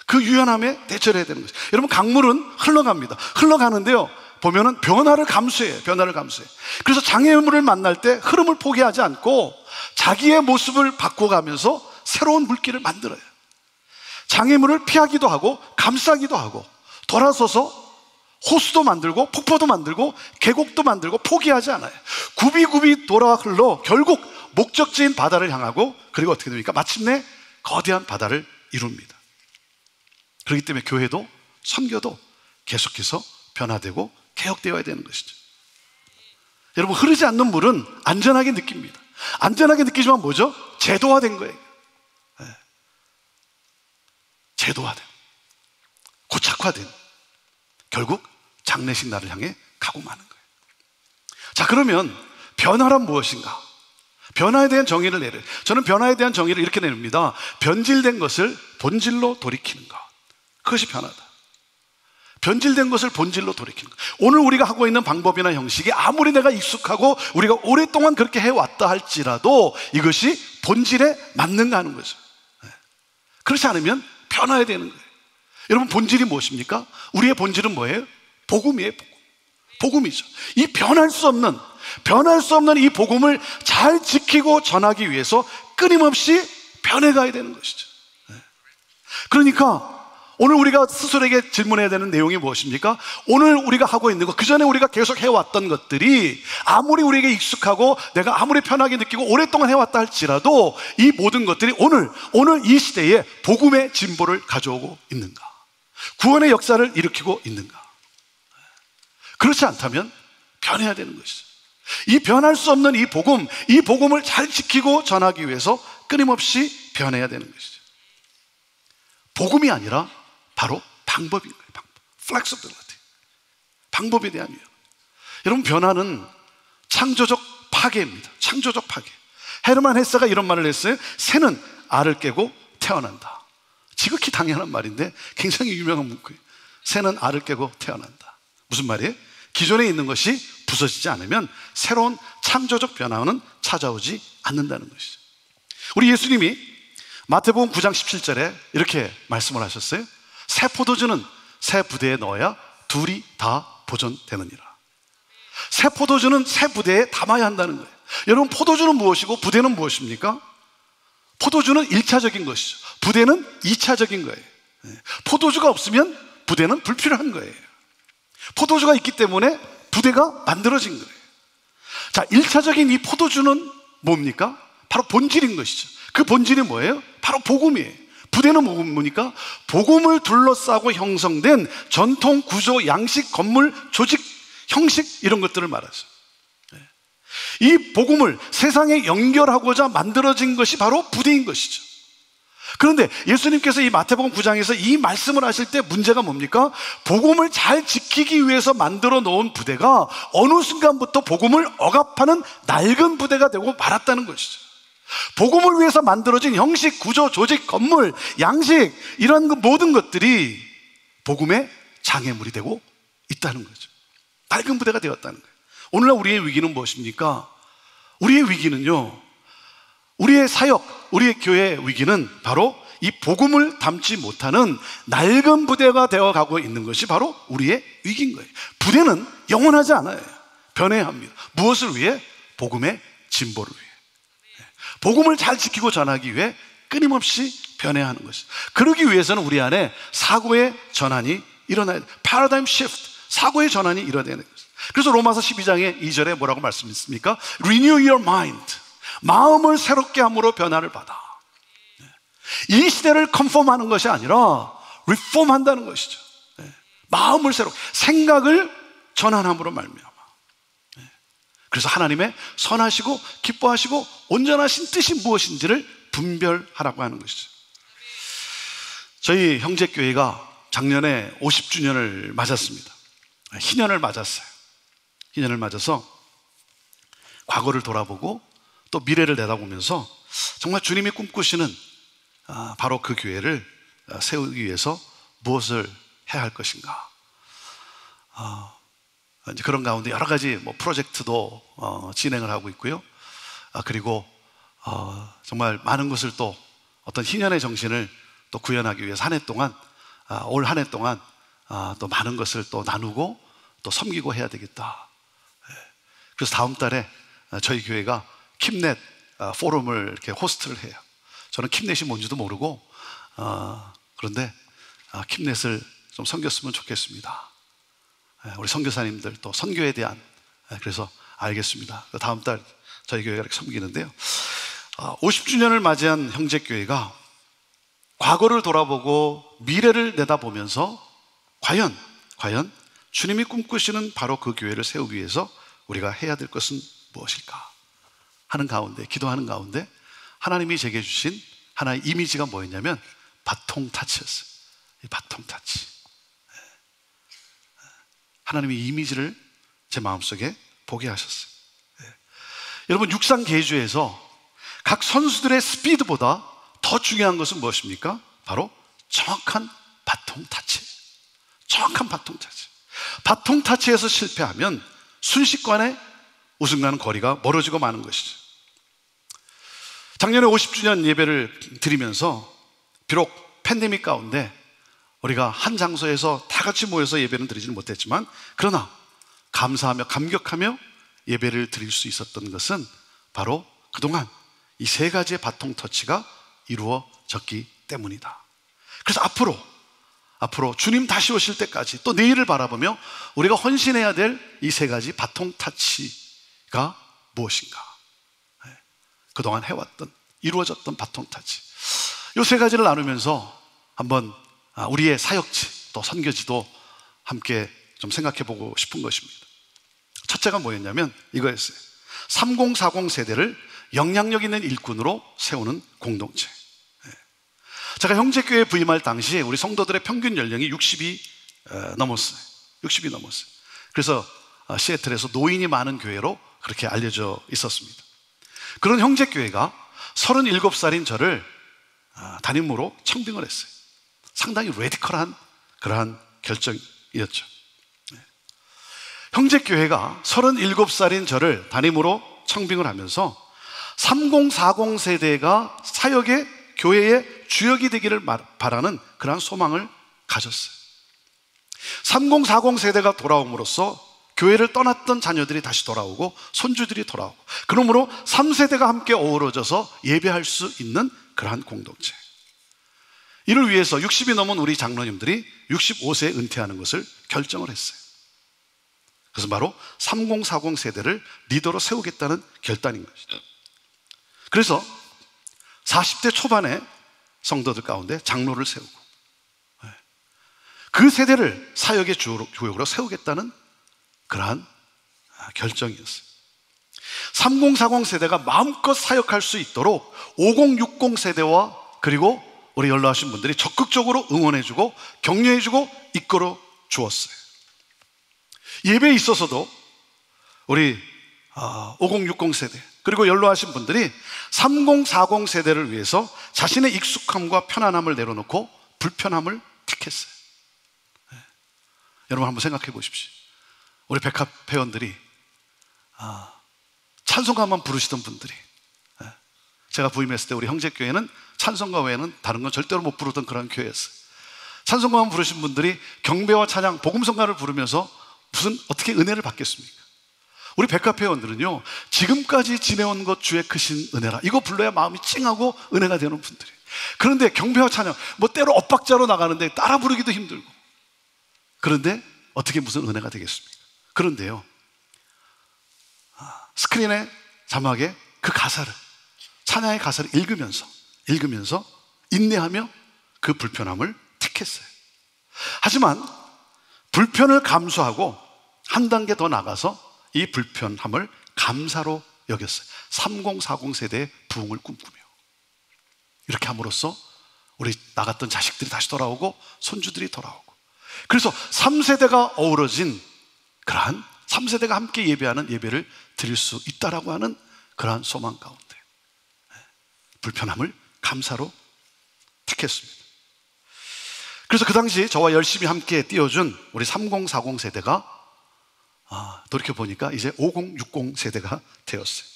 그 유연함에 대처를 해야 되는 것이죠. 여러분 강물은 흘러갑니다. 흘러가는데요, 보면은 변화를 감수해요. 그래서 장애물을 만날 때 흐름을 포기하지 않고 자기의 모습을 바꿔가면서 새로운 물길을 만들어요. 장애물을 피하기도 하고 감싸기도 하고 돌아서서 호수도 만들고 폭포도 만들고 계곡도 만들고 포기하지 않아요. 굽이굽이 돌아 흘러 결국 목적지인 바다를 향하고 그리고 어떻게 됩니까? 마침내 거대한 바다를 이룹니다. 그렇기 때문에 교회도 선교도 계속해서 변화되고 개혁되어야 되는 것이죠. 여러분, 흐르지 않는 물은 안전하게 느낍니다. 안전하게 느끼지만 뭐죠? 제도화된 거예요. 제도화된, 고착화된, 결국 장례식 날을 향해 가고 마는 거예요. 자, 그러면 변화란 무엇인가? 변화에 대한 정의를 내려요. 저는 변화에 대한 정의를 이렇게 내립니다. 변질된 것을 본질로 돌이키는 것. 그것이 변화다. 변질된 것을 본질로 돌이키는 것. 오늘 우리가 하고 있는 방법이나 형식이 아무리 내가 익숙하고 우리가 오랫동안 그렇게 해왔다 할지라도 이것이 본질에 맞는가 하는 거죠. 그렇지 않으면 변화해야 되는 거예요. 여러분, 본질이 무엇입니까? 우리의 본질은 뭐예요? 복음이에요. 복음이죠. 이 변할 수 없는 이 복음을 잘 지키고 전하기 위해서 끊임없이 변해가야 되는 것이죠. 그러니까 오늘 우리가 스스로에게 질문해야 되는 내용이 무엇입니까? 오늘 우리가 하고 있는 것, 그 전에 우리가 계속 해왔던 것들이 아무리 우리에게 익숙하고 내가 아무리 편하게 느끼고 오랫동안 해왔다 할지라도 이 모든 것들이 오늘 이 시대에 복음의 진보를 가져오고 있는가? 구원의 역사를 일으키고 있는가? 그렇지 않다면 변해야 되는 것이죠. 이 변할 수 없는 이 복음을 잘 지키고 전하기 위해서 끊임없이 변해야 되는 것이죠. 복음이 아니라 바로 방법인 거예요. flexibility. 방법에 대한 유연. 여러분, 변화는 창조적 파괴입니다. 창조적 파괴. 헤르만 헤세가 이런 말을 했어요. 새는 알을 깨고 태어난다. 지극히 당연한 말인데 굉장히 유명한 문구예요. 새는 알을 깨고 태어난다. 무슨 말이에요? 기존에 있는 것이 부서지지 않으면 새로운 창조적 변화는 찾아오지 않는다는 것이죠. 우리 예수님이 마태복음 9장 17절에 이렇게 말씀을 하셨어요. 새 포도주는 새 부대에 넣어야 둘이 다 보존되느니라. 새 포도주는 새 부대에 담아야 한다는 거예요. 여러분, 포도주는 무엇이고 부대는 무엇입니까? 포도주는 1차적인 것이죠. 부대는 2차적인 거예요. 포도주가 없으면 부대는 불필요한 거예요. 포도주가 있기 때문에 부대가 만들어진 거예요. 자, 1차적인 이 포도주는 뭡니까? 바로 본질인 것이죠. 그 본질이 뭐예요? 바로 복음이에요. 부대는 뭡니까? 복음을 둘러싸고 형성된 전통, 구조, 양식, 건물, 조직, 형식, 이런 것들을 말하죠. 이 복음을 세상에 연결하고자 만들어진 것이 바로 부대인 것이죠. 그런데 예수님께서 이 마태복음 9장에서 이 말씀을 하실 때 문제가 뭡니까? 복음을 잘 지키기 위해서 만들어 놓은 부대가 어느 순간부터 복음을 억압하는 낡은 부대가 되고 말았다는 것이죠. 복음을 위해서 만들어진 형식, 구조, 조직, 건물, 양식, 이런 모든 것들이 복음의 장애물이 되고 있다는 거죠. 낡은 부대가 되었다는 거예요. 오늘날 우리의 위기는 무엇입니까? 우리의 위기는요, 우리의 사역, 우리의 교회의 위기는 바로 이 복음을 담지 못하는 낡은 부대가 되어가고 있는 것이 바로 우리의 위기인 거예요. 부대는 영원하지 않아요. 변해야 합니다. 무엇을 위해? 복음의 진보를 위해. 복음을 잘 지키고 전하기 위해 끊임없이 변해야 하는 것이죠. 그러기 위해서는 우리 안에 사고의 전환이 일어나야 돼요. 패러다임 시프트, 사고의 전환이 일어나야 되는 것이죠. 그래서 로마서 12장의 2절에 뭐라고 말씀했습니까? Renew your mind. 마음을 새롭게 함으로 변화를 받아. 이 시대를 컨펌하는 것이 아니라 리폼한다는 것이죠. 마음을 새롭게, 생각을 전환함으로 말미암아. 그래서 하나님의 선하시고 기뻐하시고 온전하신 뜻이 무엇인지를 분별하라고 하는 것이죠. 저희 형제교회가 작년에 50주년을 맞았습니다. 희년을 맞았어요. 희년을 맞아서 과거를 돌아보고 또 미래를 내다보면서 정말 주님이 꿈꾸시는 바로 그 교회를 세우기 위해서 무엇을 해야 할 것인가, 이제 그런 가운데 여러 가지 프로젝트도 진행을 하고 있고요. 그리고 정말 많은 것을 또 어떤 희년의 정신을 또 구현하기 위해서 한 해 동안, 올 한 해 동안 또 많은 것을 또 나누고 또 섬기고 해야 되겠다. 그래서 다음 달에 저희 교회가 킴넷 포럼을 이렇게 호스트를 해요. 저는 킴넷이 뭔지도 모르고 그런데 킴넷을 좀 섬겼으면 좋겠습니다. 우리 선교사님들 또 선교에 대한, 그래서 알겠습니다. 다음 달 저희 교회가 이렇게 섬기는데요, 50주년을 맞이한 형제교회가 과거를 돌아보고 미래를 내다보면서 과연 주님이 꿈꾸시는 바로 그 교회를 세우기 위해서 우리가 해야 될 것은 무엇일까 하는 가운데, 기도하는 가운데 하나님이 제게 주신 하나의 이미지가 뭐였냐면 바통 타치였어요. 이 바통 타치. 하나님이 이 이미지를 제 마음속에 보게 하셨어요. 여러분, 육상 계주에서 각 선수들의 스피드보다 더 중요한 것은 무엇입니까? 바로 정확한 바통 타치. 정확한 바통 타치. 바통 타치에서 실패하면 순식간에 우승과는 거리가 멀어지고 마는 것이죠. 작년에 50주년 예배를 드리면서 비록 팬데믹 가운데 우리가 한 장소에서 다 같이 모여서 예배는 드리지는 못했지만, 그러나 감사하며 감격하며 예배를 드릴 수 있었던 것은 바로 그동안 이 세 가지의 바통 터치가 이루어졌기 때문이다. 그래서 앞으로 주님 다시 오실 때까지 또 내일을 바라보며 우리가 헌신해야 될 이 세 가지 바통 타치가 무엇인가, 그동안 해왔던, 이루어졌던 바통 타치, 이 세 가지를 나누면서 한번 우리의 사역지 또 선교지도 함께 좀 생각해 보고 싶은 것입니다. 첫째가 뭐였냐면 이거였어요. 3040 세대를 영향력 있는 일꾼으로 세우는 공동체. 제가 형제교회에 부임할 당시에 우리 성도들의 평균 연령이 60이 넘었어요. 60이 넘었어요. 그래서 시애틀에서 노인이 많은 교회로 그렇게 알려져 있었습니다. 그런 형제교회가 37살인 저를 담임으로 청빙을 했어요. 상당히 레디컬한 그러한 결정이었죠. 형제교회가 37살인 저를 담임으로 청빙을 하면서 3040 세대가 사역의 교회의 주역이 되기를 바라는 그러한 소망을 가졌어요. 3040 세대가 돌아옴으로써 교회를 떠났던 자녀들이 다시 돌아오고 손주들이 돌아오고, 그러므로 3세대가 함께 어우러져서 예배할 수 있는 그러한 공동체. 이를 위해서 60이 넘은 우리 장로님들이 65세에 은퇴하는 것을 결정을 했어요. 그래서 바로 3040 세대를 리더로 세우겠다는 결단인 것이죠. 그래서 40대 초반에 성도들 가운데 장로를 세우고 그 세대를 사역의 주역으로 세우겠다는 그러한 결정이었어요. 3040 세대가 마음껏 사역할 수 있도록 5060 세대와 그리고 우리 연로하신 분들이 적극적으로 응원해주고 격려해주고 이끌어 주었어요. 예배에 있어서도 우리 5060 세대 그리고 연로하신 분들이 3040 세대를 위해서 자신의 익숙함과 편안함을 내려놓고 불편함을 택했어요. 여러분 한번 생각해 보십시오. 우리 백합 회원들이 찬송가만 부르시던 분들이, 제가 부임했을 때 우리 형제교회는 찬송가 외에는 다른 건 절대로 못 부르던 그런 교회였어요. 찬송가만 부르신 분들이 경배와 찬양, 복음성가를 부르면서 무슨 어떻게 은혜를 받겠습니까? 우리 백합회원들은요, 지금까지 지내온 것 주의 크신 은혜라, 이거 불러야 마음이 찡하고 은혜가 되는 분들이. 그런데 경배와 찬양, 뭐 때로 엇박자로 나가는데 따라 부르기도 힘들고, 그런데 어떻게 무슨 은혜가 되겠습니까? 그런데요, 스크린에 자막에 그 가사를, 찬양의 가사를 읽으면서 인내하며 그 불편함을 택했어요. 하지만 불편을 감수하고 한 단계 더 나가서 이 불편함을 감사로 여겼어요. 3040 세대의 부흥을 꿈꾸며. 이렇게 함으로써 우리 나갔던 자식들이 다시 돌아오고 손주들이 돌아오고, 그래서 3세대가 어우러진 그러한 3세대가 함께 예배하는 예배를 드릴 수 있다라고 하는 그러한 소망 가운데 불편함을 감사로 택했습니다. 그래서 그 당시 저와 열심히 함께 띄워준 우리 3040 세대가 돌이켜보니까 이제 5060 세대가 되었어요.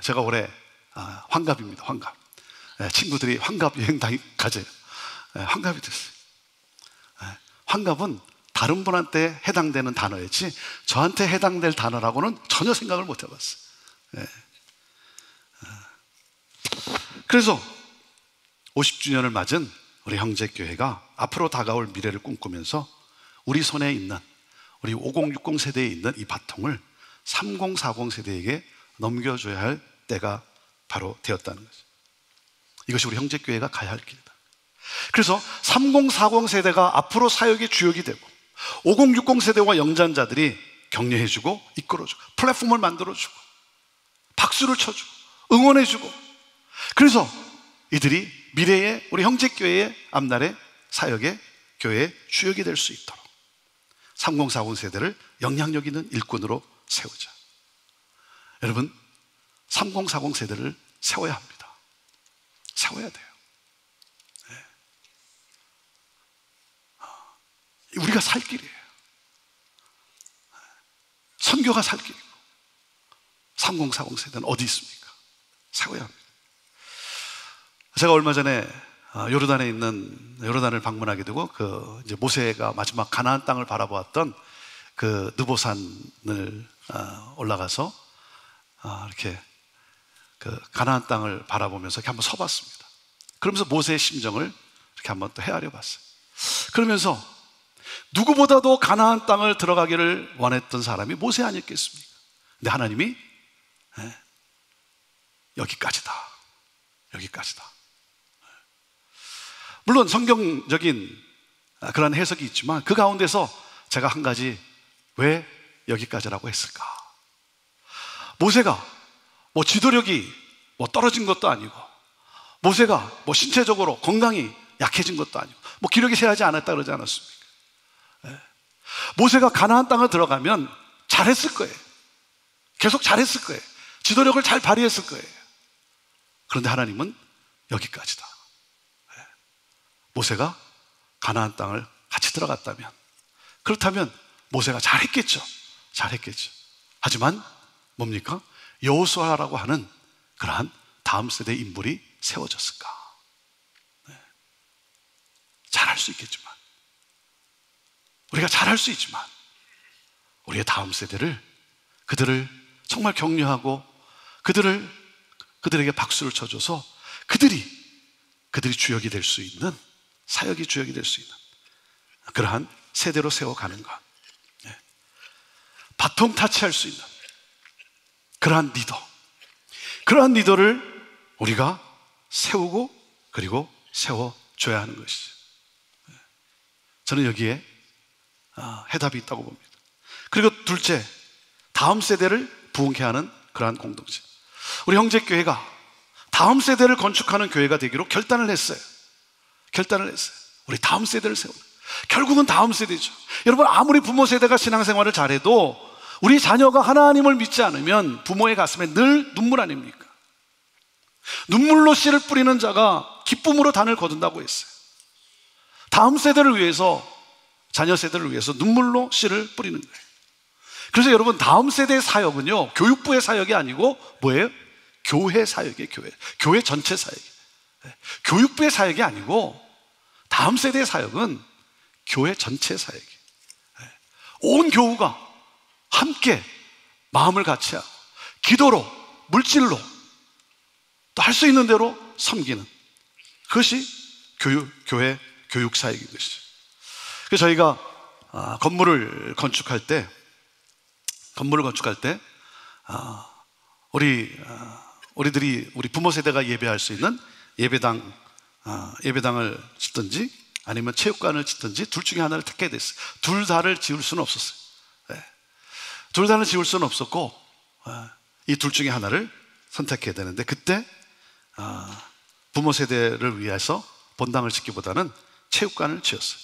제가 올해 환갑입니다. 환갑. 친구들이 환갑 여행 가재요. 환갑이 됐어요. 환갑은 다른 분한테 해당되는 단어였지 저한테 해당될 단어라고는 전혀 생각을 못 해봤어요. 그래서 50주년을 맞은 우리 형제교회가 앞으로 다가올 미래를 꿈꾸면서 우리 손에 있는, 우리 5060 세대에 있는 이 바통을 3040 세대에게 넘겨줘야 할 때가 바로 되었다는 거죠. 이것이 우리 형제교회가 가야 할 길이다. 그래서 3040 세대가 앞으로 사역의 주역이 되고 5060 세대와 영전자들이 격려해주고 이끌어주고 플랫폼을 만들어주고 박수를 쳐주고 응원해주고, 그래서 이들이 미래의 우리 형제교회의 앞날의 사역의 교회의 주역이 될 수 있도록 3040 세대를 영향력 있는 일꾼으로 세우자. 여러분, 3040 세대를 세워야 합니다. 세워야 돼요. 우리가 살 길이에요. 선교가 살 길이고 3040 세대는 어디 있습니까? 세워야 합니다. 제가 얼마 전에 요르단을 방문하게 되고 이제 모세가 마지막 가나안 땅을 바라보았던 그 느보산을 올라가서 이렇게 그 가나안 땅을 바라보면서 이렇게 한번 서봤습니다. 그러면서 모세의 심정을 이렇게 한번 또 헤아려 봤어요. 그러면서 누구보다도 가나안 땅을 들어가기를 원했던 사람이 모세 아니었겠습니까? 근데 하나님이 여기까지다. 물론 성경적인 그런 해석이 있지만 그 가운데서 제가 한 가지, 왜 여기까지라고 했을까? 모세가 뭐 지도력이 뭐 떨어진 것도 아니고, 모세가 뭐 신체적으로 건강이 약해진 것도 아니고, 뭐 기력이 쇠하지 않았다 그러지 않았습니까? 모세가 가나안 땅을 들어가면 잘했을 거예요. 계속 잘했을 거예요. 지도력을 잘 발휘했을 거예요. 그런데 하나님은 여기까지다. 모세가 가나안 땅을 같이 들어갔다면, 그렇다면 모세가 잘했겠죠. 하지만 뭡니까? 여호수아라고 하는 그러한 다음 세대의 인물이 세워졌을까? 잘할 수 있겠지만, 우리가 잘할 수 있지만 우리의 다음 세대를, 그들을 정말 격려하고 그들에게 박수를 쳐줘서 그들이 주역이 될 수 있는, 사역이 주역이 될 수 있는 그러한 세대로 세워가는 것, 바통 타치할 수 있는 그러한 리더를 우리가 세우고 그리고 세워줘야 하는 것이죠. 저는 여기에 해답이 있다고 봅니다. 그리고 둘째, 다음 세대를 부흥케 하는 그러한 공동체. 우리 형제교회가 다음 세대를 건축하는 교회가 되기로 결단을 했어요. 우리 다음 세대를 세우는, 결국은 다음 세대죠. 여러분, 아무리 부모 세대가 신앙생활을 잘해도 우리 자녀가 하나님을 믿지 않으면 부모의 가슴에 늘 눈물 아닙니까? 눈물로 씨를 뿌리는 자가 기쁨으로 단을 거둔다고 했어요. 다음 세대를 위해서, 자녀 세대를 위해서 눈물로 씨를 뿌리는 거예요. 그래서 여러분, 다음 세대의 사역은요, 교육부의 사역이 아니고 뭐예요? 교회 사역이에요. 교회 전체 사역이에요. 교육부의 사역이 아니고 다음 세대의 사역은 교회 전체 사역이에요. 온 교우가 함께 마음을 같이 하고 기도로, 물질로, 또 할 수 있는 대로 섬기는, 그것이 교회 교육 사역인 것이죠. 그래서 저희가 건물을 건축할 때 우리 부모 세대가 예배할 수 있는 예배당을 짓든지 아니면 체육관을 짓든지 둘 중에 하나를 택해야 됐어요. 둘 다를 지을 수는 없었어요. 둘 다는 지을 수는 없었고 이 둘 중에 하나를 선택해야 되는데, 그때 부모 세대를 위해서 본당을 짓기보다는 체육관을 지었어요.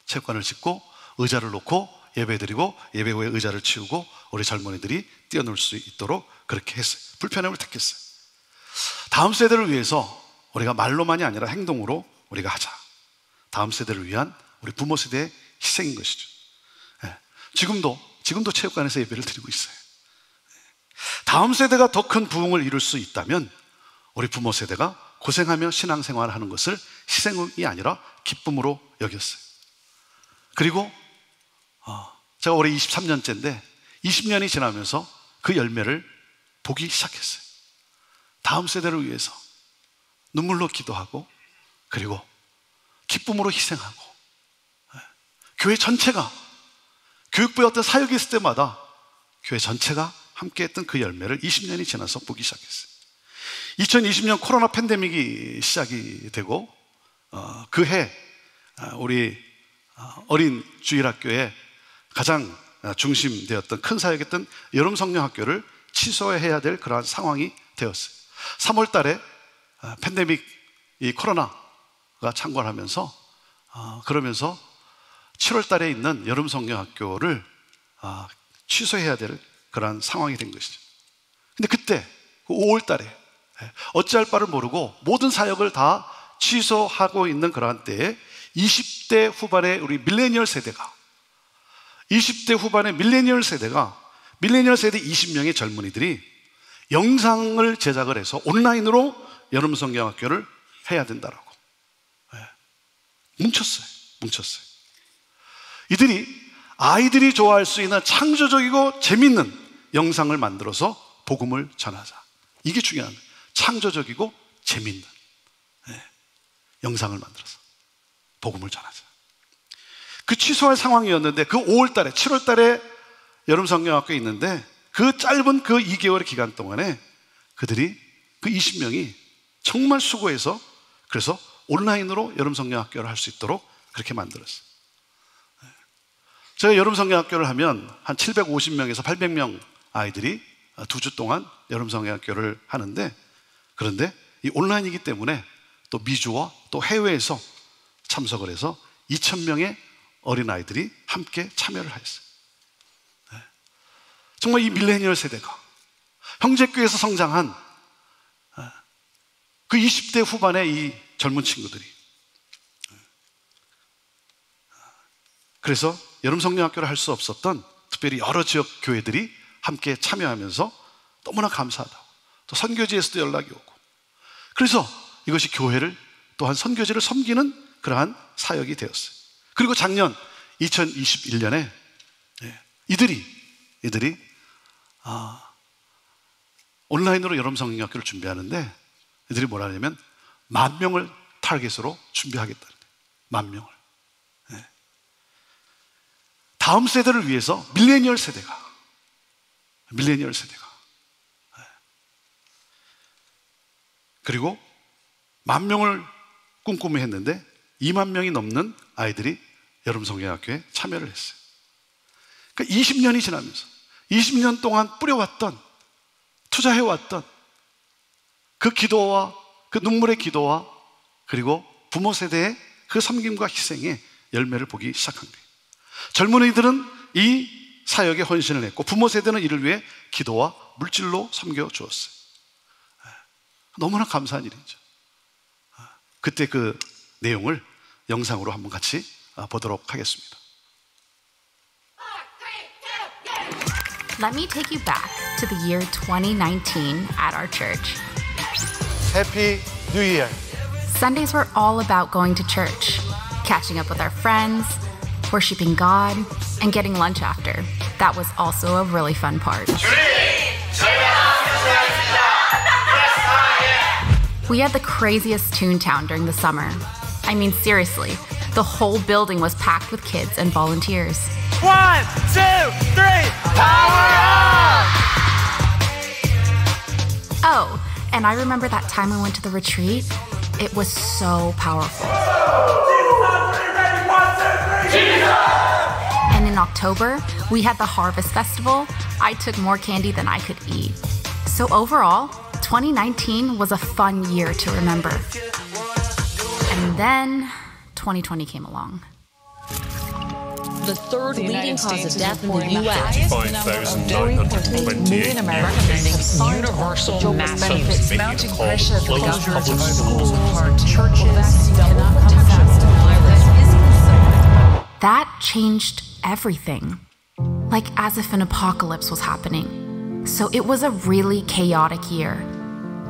체육관을 짓고 의자를 놓고 예배드리고 예배 후에 의자를 치우고 우리 젊은이들이 뛰어놀 수 있도록 그렇게 했어요. 불편함을 택했어요. 다음 세대를 위해서 우리가 말로만이 아니라 행동으로 우리가 하자. 다음 세대를 위한 우리 부모 세대의 희생인 것이죠. 지금도 체육관에서 예배를 드리고 있어요. 다음 세대가 더 큰 부흥을 이룰 수 있다면 우리 부모 세대가 고생하며 신앙생활을 하는 것을 희생이 아니라 기쁨으로 여겼어요. 그리고 제가 올해 23년째인데 20년이 지나면서 그 열매를 보기 시작했어요. 다음 세대를 위해서 눈물로 기도하고 그리고 기쁨으로 희생하고, 교회 전체가, 교육부의 어떤 사역이 있을 때마다 교회 전체가 함께 했던 그 열매를 20년이 지나서 보기 시작했어요. 2020년 코로나 팬데믹이 시작이 되고 그해 우리 어린 주일학교에 가장 중심되었던 큰 사역이었던 여름 성령학교를 취소해야 될 그러한 상황이 되었어요. 3월 달에 팬데믹, 이 코로나가 창궐하면서 그러면서 7월 달에 있는 여름 성령학교를 취소해야 될 그러한 상황이 된 것이죠. 근데 그때 5월 달에 어찌할 바를 모르고 모든 사역을 다 취소하고 있는 그러한 때에 20대 후반의 우리 밀레니얼 세대가, 20대 후반의 밀레니얼 세대 20명의 젊은이들이 영상을 제작을 해서 온라인으로 여름 성경학교를 해야 된다라고 뭉쳤어요. 아이들이 좋아할 수 있는 창조적이고 재밌는 영상을 만들어서 복음을 전하자. 이게 중요한 거예요. 창조적이고 재밌는 영상을 만들어서 복음을 전하자. 그 취소할 상황이었는데 그 5월 달에, 7월 달에 여름 성경학교에 있는데 그 짧은 그 2개월의 기간 동안에 그들이, 그 20명이 정말 수고해서 그래서 온라인으로 여름 성경학교를 할 수 있도록 그렇게 만들었어요. 제가 여름 성경학교를 하면 한 750명에서 800명 아이들이 2주 동안 여름 성경학교를 하는데, 그런데 이 온라인이기 때문에 또 미주와 또 해외에서 참석을 해서 2,000명의 어린아이들이 함께 참여를 했어요. 정말 이 밀레니얼 세대가, 형제교회에서 성장한 그 20대 후반의 이 젊은 친구들이, 그래서 여름 성령학교를 할 수 없었던 특별히 여러 지역 교회들이 함께 참여하면서 너무나 감사하다고, 또 선교지에서도 연락이 오고, 그래서 이것이 교회를 또한 선교지를 섬기는 그러한 사역이 되었어요. 그리고 작년 2021년에 이들이 온라인으로 여름 성경학교를 준비하는데, 이들이 뭐라 하냐면 10,000명을 타겟으로 준비하겠다는 거예요. 10,000명을. 다음 세대를 위해서 밀레니얼 세대가 그리고 10,000명을 꿈꾸며 했는데 20,000명이 넘는 아이들이 여름 성경학교에 참여를 했어요. 그러니까 20년이 지나면서 20년 동안 뿌려왔던, 투자해왔던 그 기도와 그 눈물의 기도와 그리고 부모 세대의 그 섬김과 희생의 열매를 보기 시작한 거예요. 젊은이들은 이 사역에 헌신을 했고 부모 세대는 이를 위해 기도와 물질로 섬겨 주었어요. 너무나 감사한 일이죠. 그때 그 내용을 영상으로 한번 같이 보도록 하겠습니다. 4, 3, 2, 1. Let me take you back to the year 2019 at our church. Happy New Year. Sundays were all about going to church, catching up with our friends, worshiping God, and getting lunch after. That was also a really fun part. We had the craziest Toontown during the summer. I mean, seriously, the whole building was packed with kids and volunteers. 1, 2, 3, power up! Oh, and I remember that time we went to the retreat. It was so powerful. And in October, we had the Harvest Festival. I took more candy than I could eat. So overall, 2019 was a fun year to remember. And then 2020 came along. The third leading cause of death in the U.S. 5,928 recommending universal massive mounting pressure closures of schools, churches, That changed everything, like as if an apocalypse was happening. So it was a really chaotic year,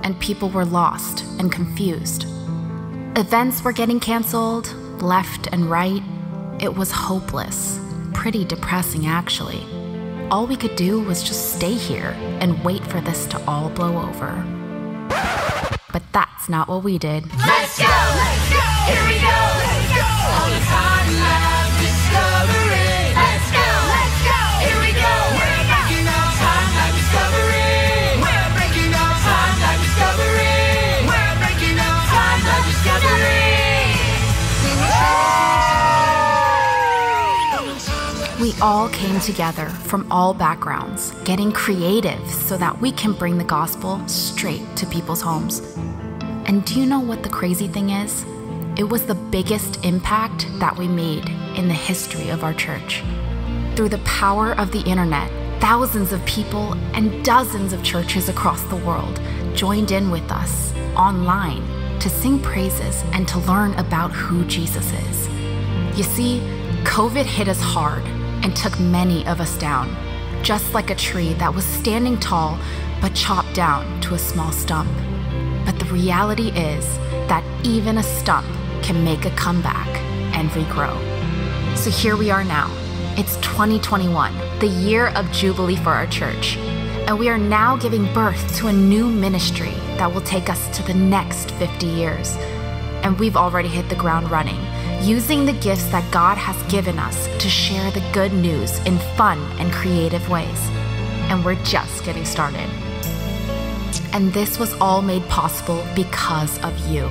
and people were lost and confused. Events were getting canceled, left and right. It was hopeless, pretty depressing actually. All we could do was just stay here and wait for this to all blow over. But that's not what we did. Let's go! Let's go! Here we go! Let's go! All the time love discovery. Let's go! Let's go! Here we go! We're breaking all time love discovery. We're breaking all time love discovery. We're breaking all time love discovery. We all came together from all backgrounds, getting creative so that we can bring the gospel straight to people's homes. And do you know what the crazy thing is? It was the biggest impact that we made in the history of our church. Through the power of the internet, thousands of people and dozens of churches across the world joined in with us online to sing praises and to learn about who Jesus is. You see, COVID hit us hard and took many of us down, just like a tree that was standing tall but chopped down to a small stump. But the reality is that even a stump can make a comeback and regrow. So here we are now. It's 2021, the year of Jubilee for our church. And we are now giving birth to a new ministry that will take us to the next 50 years. And we've already hit the ground running, using the gifts that God has given us to share the good news in fun and creative ways. And we're just getting started. And this was all made possible because of you.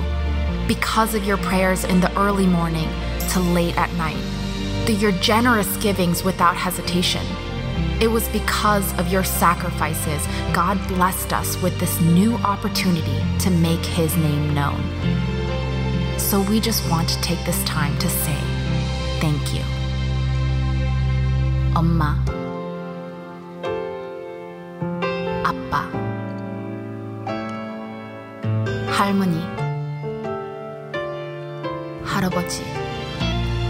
Because of your prayers in the early morning to late at night. Through your generous givings without hesitation. It was because of your sacrifices God blessed us with this new opportunity to make His name known. So we just want to take this time to say thank you. 엄마, 아빠, 할머니, 할아버지,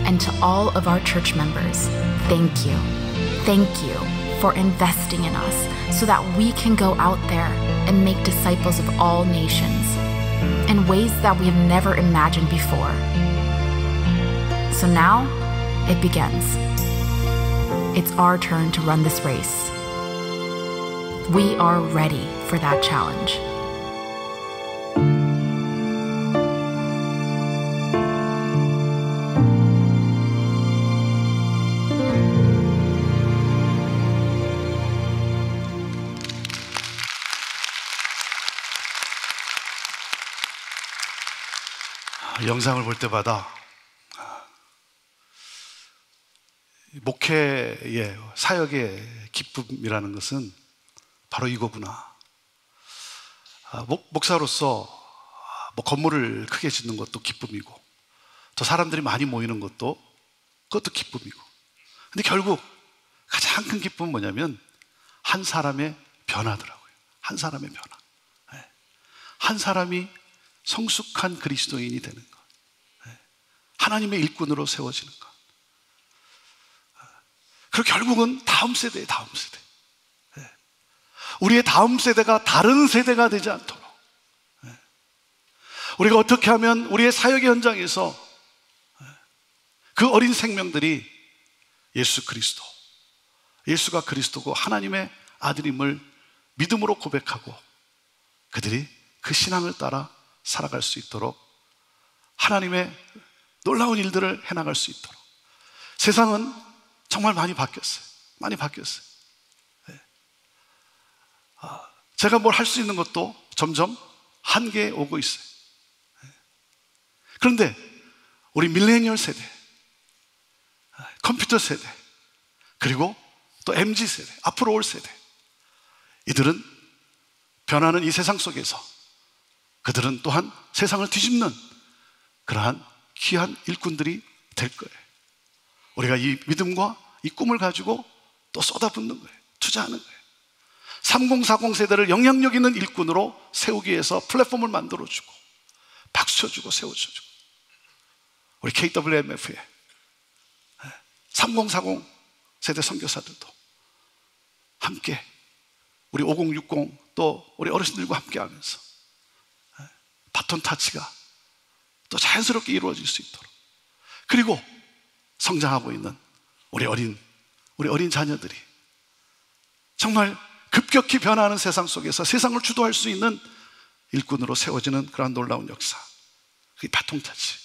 and to all of our church members, thank you. Thank you for investing in us so that we can go out there and make disciples of all nations in ways that we have never imagined before. So now, it begins. It's our turn to run this race. We are ready for that challenge. 영상을 볼 때마다 목회의 사역의 기쁨이라는 것은 바로 이거구나. 목사로서 건물을 크게 짓는 것도 기쁨이고 또 사람들이 많이 모이는 것도 그것도 기쁨이고, 근데 결국 가장 큰 기쁨은 뭐냐면 한 사람의 변화더라고요. 한 사람의 변화. 한 사람이 성숙한 그리스도인이 되는 것, 하나님의 일꾼으로 세워지는 것. 그리고 결국은 다음 세대에 다음 세대. 우리의 다음 세대가 다른 세대가 되지 않도록, 우리가 어떻게 하면 우리의 사역의 현장에서 그 어린 생명들이 예수 그리스도, 예수가 그리스도고 하나님의 아들임을 믿음으로 고백하고 그들이 그 신앙을 따라 살아갈 수 있도록, 하나님의 놀라운 일들을 해나갈 수 있도록. 세상은 정말 많이 바뀌었어요. 많이 바뀌었어요. 제가 뭘 할 수 있는 것도 점점 한계에 오고 있어요. 그런데 우리 밀레니얼 세대, 컴퓨터 세대, 그리고 또 MZ 세대, 앞으로 올 세대, 이들은 변하는 이 세상 속에서 그들은 또한 세상을 뒤집는 그러한 귀한 일꾼들이 될 거예요. 우리가 이 믿음과 이 꿈을 가지고 또 쏟아붓는 거예요. 투자하는 거예요. 3040 세대를 영향력 있는 일꾼으로 세우기 위해서 플랫폼을 만들어주고 박수 쳐주고 세워주고, 우리 KWMF에 3040 세대 선교사들도 함께 우리 5060 또 우리 어르신들과 함께 하면서 바톤 타치가 또 자연스럽게 이루어질 수 있도록, 그리고 성장하고 있는 우리 어린 자녀들이 정말 급격히 변화하는 세상 속에서 세상을 주도할 수 있는 일꾼으로 세워지는 그런 놀라운 역사, 그게 바톤 타치.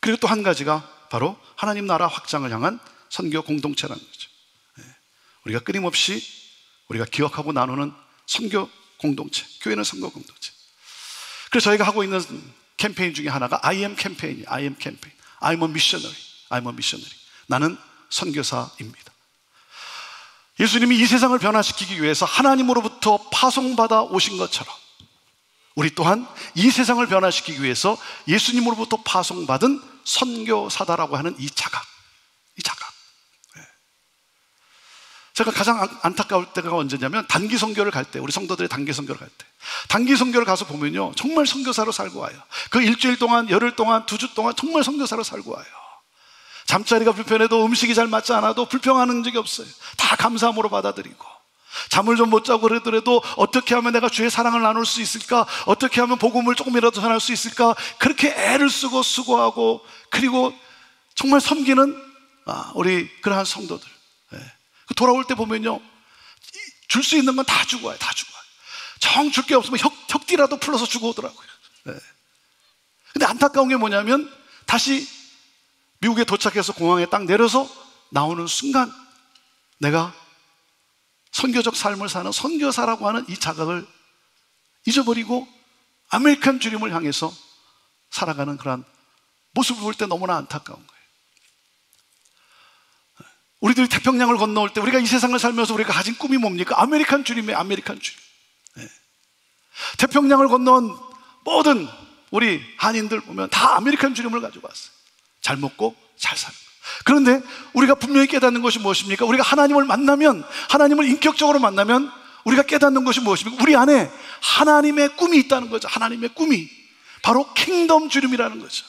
그리고 또 한 가지가 바로 하나님 나라 확장을 향한 선교 공동체라는 거죠. 우리가 끊임없이 우리가 기억하고 나누는 선교 공동체, 교회는 선교 공동체. 그래서 저희가 하고 있는 캠페인 중에 하나가 I am 캠페인이에요. I am 캠페인. I'm a missionary. I'm a missionary. 나는 선교사입니다. 예수님이 이 세상을 변화시키기 위해서 하나님으로부터 파송받아 오신 것처럼 우리 또한 이 세상을 변화시키기 위해서 예수님으로부터 파송받은 선교사다라고 하는 이 자각. 제가 가장 안타까울 때가 언제냐면 단기 선교를 갈 때, 우리 성도들이 단기 선교를 갈 때, 단기 선교를 가서 보면요 정말 선교사로 살고 와요. 그 일주일 동안, 열흘 동안, 2주 동안 정말 선교사로 살고 와요. 잠자리가 불편해도, 음식이 잘 맞지 않아도 불평하는 적이 없어요. 다 감사함으로 받아들이고, 잠을 좀 못 자고 그러더라도 어떻게 하면 내가 주의 사랑을 나눌 수 있을까, 어떻게 하면 복음을 조금이라도 전할 수 있을까, 그렇게 애를 쓰고 수고하고, 그리고 정말 섬기는 우리 그러한 성도들. 돌아올 때 보면요 줄 수 있는 건 다 주고 와요. 다 주고 와요. 정 줄 게 없으면 혁띠라도 풀러서 주고 오더라고요. 근데 안타까운 게 뭐냐면 다시 미국에 도착해서 공항에 딱 내려서 나오는 순간 내가 선교적 삶을 사는 선교사라고 하는 이 자각을 잊어버리고 아메리칸 주님을 향해서 살아가는 그런 모습을 볼 때 너무나 안타까운 거예요. 우리들이 태평양을 건너올 때, 우리가 이 세상을 살면서 우리가 가진 꿈이 뭡니까? 아메리칸 주님이에요. 아메리칸 주님. 태평양을 건너온 모든 우리 한인들 보면 다 아메리칸 주님을 가지고 왔어요. 잘 먹고 잘 사는 거예요. 그런데 우리가 분명히 깨닫는 것이 무엇입니까? 우리가 하나님을 만나면, 하나님을 인격적으로 만나면 우리가 깨닫는 것이 무엇입니까? 우리 안에 하나님의 꿈이 있다는 거죠. 하나님의 꿈이 바로 킹덤 주님이라는 거죠.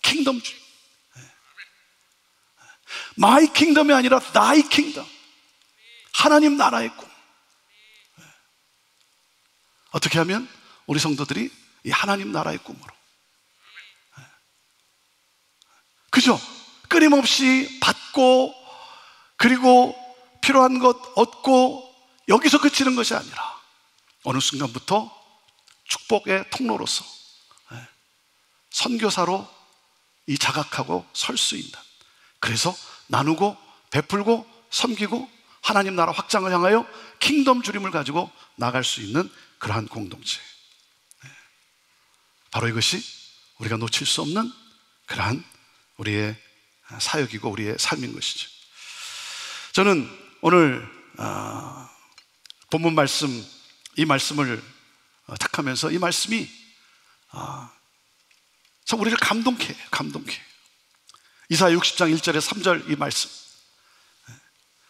킹덤 주님. 마이 킹덤이 아니라 나의 킹덤, 하나님 나라의 꿈. 어떻게 하면 우리 성도들이 이 하나님 나라의 꿈으로, 그죠? 끊임없이 받고, 그리고 필요한 것 얻고 여기서 그치는 것이 아니라 어느 순간부터 축복의 통로로서 선교사로 이 자각하고 설 수 있는, 그래서 나누고 베풀고 섬기고 하나님 나라 확장을 향하여 킹덤 주림을 가지고 나갈 수 있는 그러한 공동체. 바로 이것이 우리가 놓칠 수 없는 그러한 우리의 사역이고 우리의 삶인 것이죠. 저는 오늘 본문 말씀, 이 말씀을 택하면서 이 말씀이 참 우리를 감동케 해요. 이사야 60장 1절에 3절 이 말씀,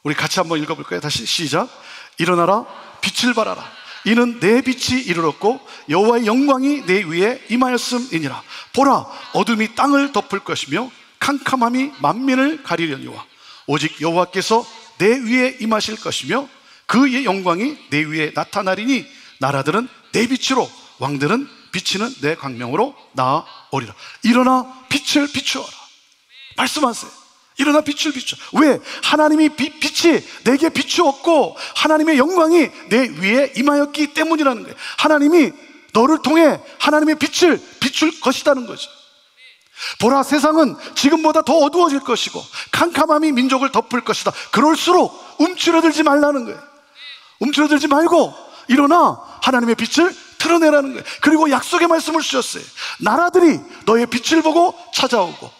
우리 같이 한번 읽어볼까요? 다시 시작. 일어나라, 빛을 발하라. 이는 내 빛이 이르렀고 여호와의 영광이 내 위에 임하였음이니라. 보라, 어둠이 땅을 덮을 것이며 캄캄함이 만민을 가리려니와 오직 여호와께서 내 위에 임하실 것이며 그의 영광이 내 위에 나타나리니 나라들은 내 빛으로 왕들은 비치는 내 광명으로 나아오리라. 일어나 빛을 비추어라. 말씀하세요. 일어나 빛을 비추어. 왜? 하나님이 빛이 내게 비추었고 하나님의 영광이 내 위에 임하였기 때문이라는 거예요. 하나님이 너를 통해 하나님의 빛을 비출 것이라는 거죠. 보라, 세상은 지금보다 더 어두워질 것이고 캄캄함이 민족을 덮을 것이다. 그럴수록 움츠러들지 말라는 거예요. 움츠러들지 말고 일어나 하나님의 빛을 드러내라는 거예요. 그리고 약속의 말씀을 주셨어요. 나라들이 너의 빛을 보고 찾아오고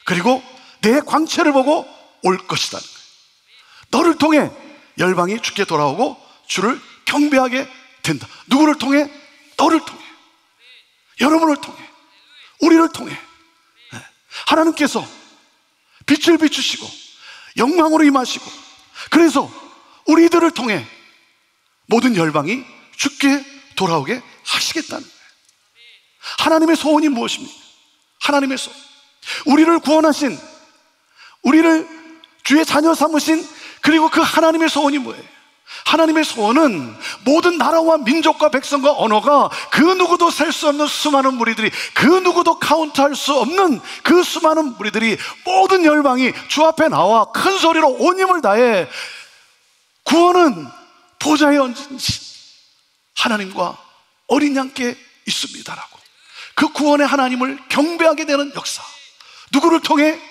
그리고 내 광채를 보고 올 것이라는 거예요. 너를 통해 열방이 주께 돌아오고 주를 경배하게 된다. 누구를 통해? 너를 통해, 여러분을 통해, 우리를 통해 하나님께서 빛을 비추시고 영광으로 임하시고 그래서 우리들을 통해 모든 열방이 주께 돌아오게 하시겠다는 거예요. 하나님의 소원이 무엇입니까? 하나님의 소원, 우리를 구원하신, 우리를 주의 자녀 삼으신 그리고 그 하나님의 소원이 뭐예요? 하나님의 소원은 모든 나라와 민족과 백성과 언어가 그 누구도 셀 수 없는 수많은 무리들이, 그 누구도 카운트할 수 없는 그 수많은 무리들이, 모든 열방이 주 앞에 나와 큰 소리로 온 힘을 다해 구원은 보좌에 얹은 하나님과 어린 양께 있습니다라고 그 구원의 하나님을 경배하게 되는 역사. 누구를 통해?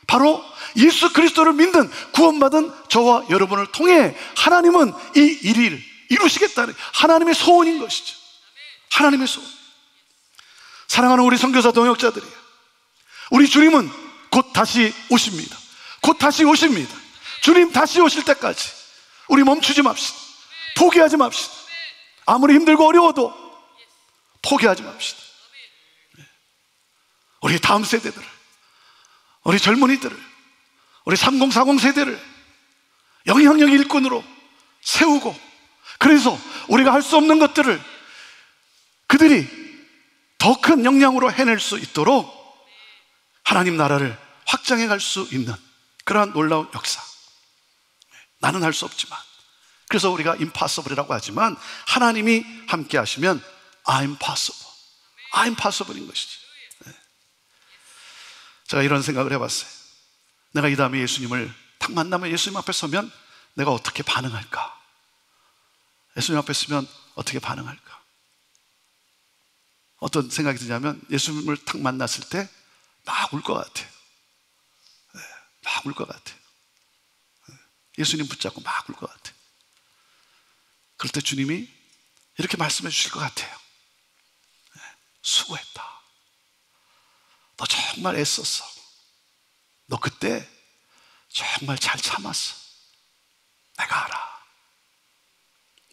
바로 예수 그리스도를 믿는 구원받은 저와 여러분을 통해 하나님은 이 일을 이루시겠다는 하나님의 소원인 것이죠. 하나님의 소원. 사랑하는 우리 선교사 동역자들이, 우리 주님은 곧 다시 오십니다. 곧 다시 오십니다. 주님 다시 오실 때까지 우리 멈추지 맙시다. 포기하지 맙시다. 아무리 힘들고 어려워도 포기하지 맙시다. 우리 다음 세대들을, 우리 젊은이들을, 우리 3040 세대를 영향력 일꾼으로 세우고, 그래서 우리가 할 수 없는 것들을 그들이 더 큰 역량으로 해낼 수 있도록 하나님 나라를 확장해 갈 수 있는 그러한 놀라운 역사. 나는 할 수 없지만, 그래서 우리가 impossible이라고 하지만 하나님이 함께 하시면 I'm possible, I'm possible인 것이지. 제가 이런 생각을 해봤어요. 내가 이 다음에 예수님을 딱 만나면 예수님 앞에 서면 내가 어떻게 반응할까? 예수님 앞에 서면 어떻게 반응할까? 어떤 생각이 드냐면 예수님을 딱 만났을 때 막 울 것 같아요. 막 울 것 같아요. 예수님 붙잡고 막 울 것 같아요. 그럴 때 주님이 이렇게 말씀해 주실 것 같아요. 수고했다. 너 정말 애썼어. 너 그때 정말 잘 참았어. 내가 알아.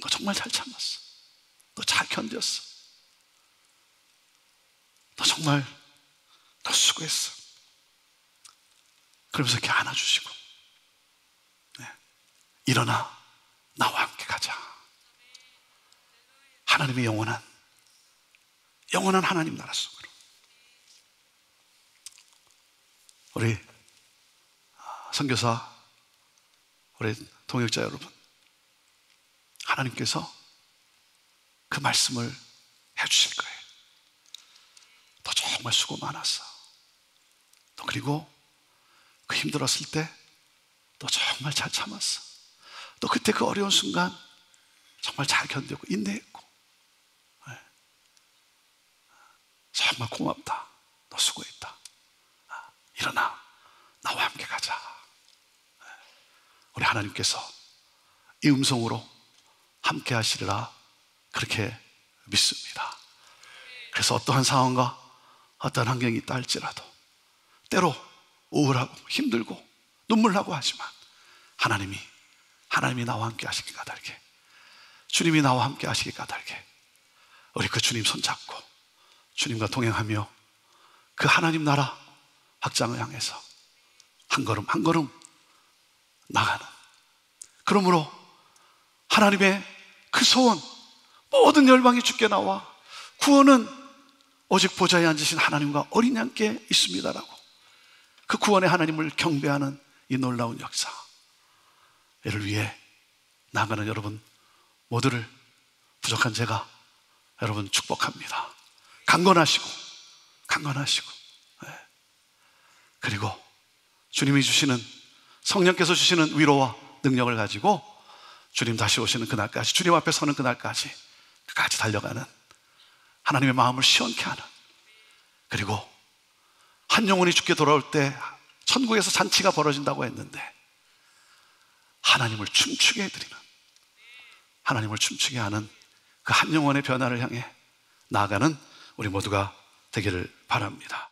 너 정말 잘 참았어. 너 잘 견뎠어. 너 정말 너 수고했어. 그러면서 이렇게 안아주시고, 일어나 나와 함께 가자. 하나님의 영원한 하나님 나라 속으로. 우리 선교사, 우리 동역자 여러분, 하나님께서 그 말씀을 해주실 거예요. 너 정말 수고 많았어. 너 그리고 그 힘들었을 때 너 정말 잘 참았어. 너 그때 그 어려운 순간 정말 잘 견디고 인내했고, 정말 고맙다. 너 수고했다. 일어나 나와 함께 가자. 우리 하나님께서 이 음성으로 함께 하시리라 그렇게 믿습니다. 그래서 어떠한 상황과 어떠한 환경이 있다 할지라도 때로 우울하고 힘들고 눈물나고 하지만 하나님이 나와 함께 하시기 까닭에, 주님이 나와 함께 하시기 까닭에 우리 그 주님 손잡고 주님과 동행하며 그 하나님 나라 확장을 향해서 한 걸음 한 걸음 나가는, 그러므로 하나님의 그 소원, 모든 열방이 주께 나와 구원은 오직 보좌에 앉으신 하나님과 어린 양께 있습니다라고 그 구원의 하나님을 경배하는 이 놀라운 역사, 이를 위해 나아가는 여러분 모두를 부족한 제가 여러분 축복합니다. 강건하시고 네. 그리고 주님이 주시는, 성령께서 주시는 위로와 능력을 가지고 주님 다시 오시는 그날까지, 주님 앞에 서는 그날까지 끝까지 달려가는, 하나님의 마음을 시원케 하는, 그리고 한 영혼이 죽게 돌아올 때 천국에서 잔치가 벌어진다고 했는데 하나님을 춤추게 해드리는, 하나님을 춤추게 하는 그 한 영혼의 변화를 향해 나아가는 우리 모두가 되기를 바랍니다.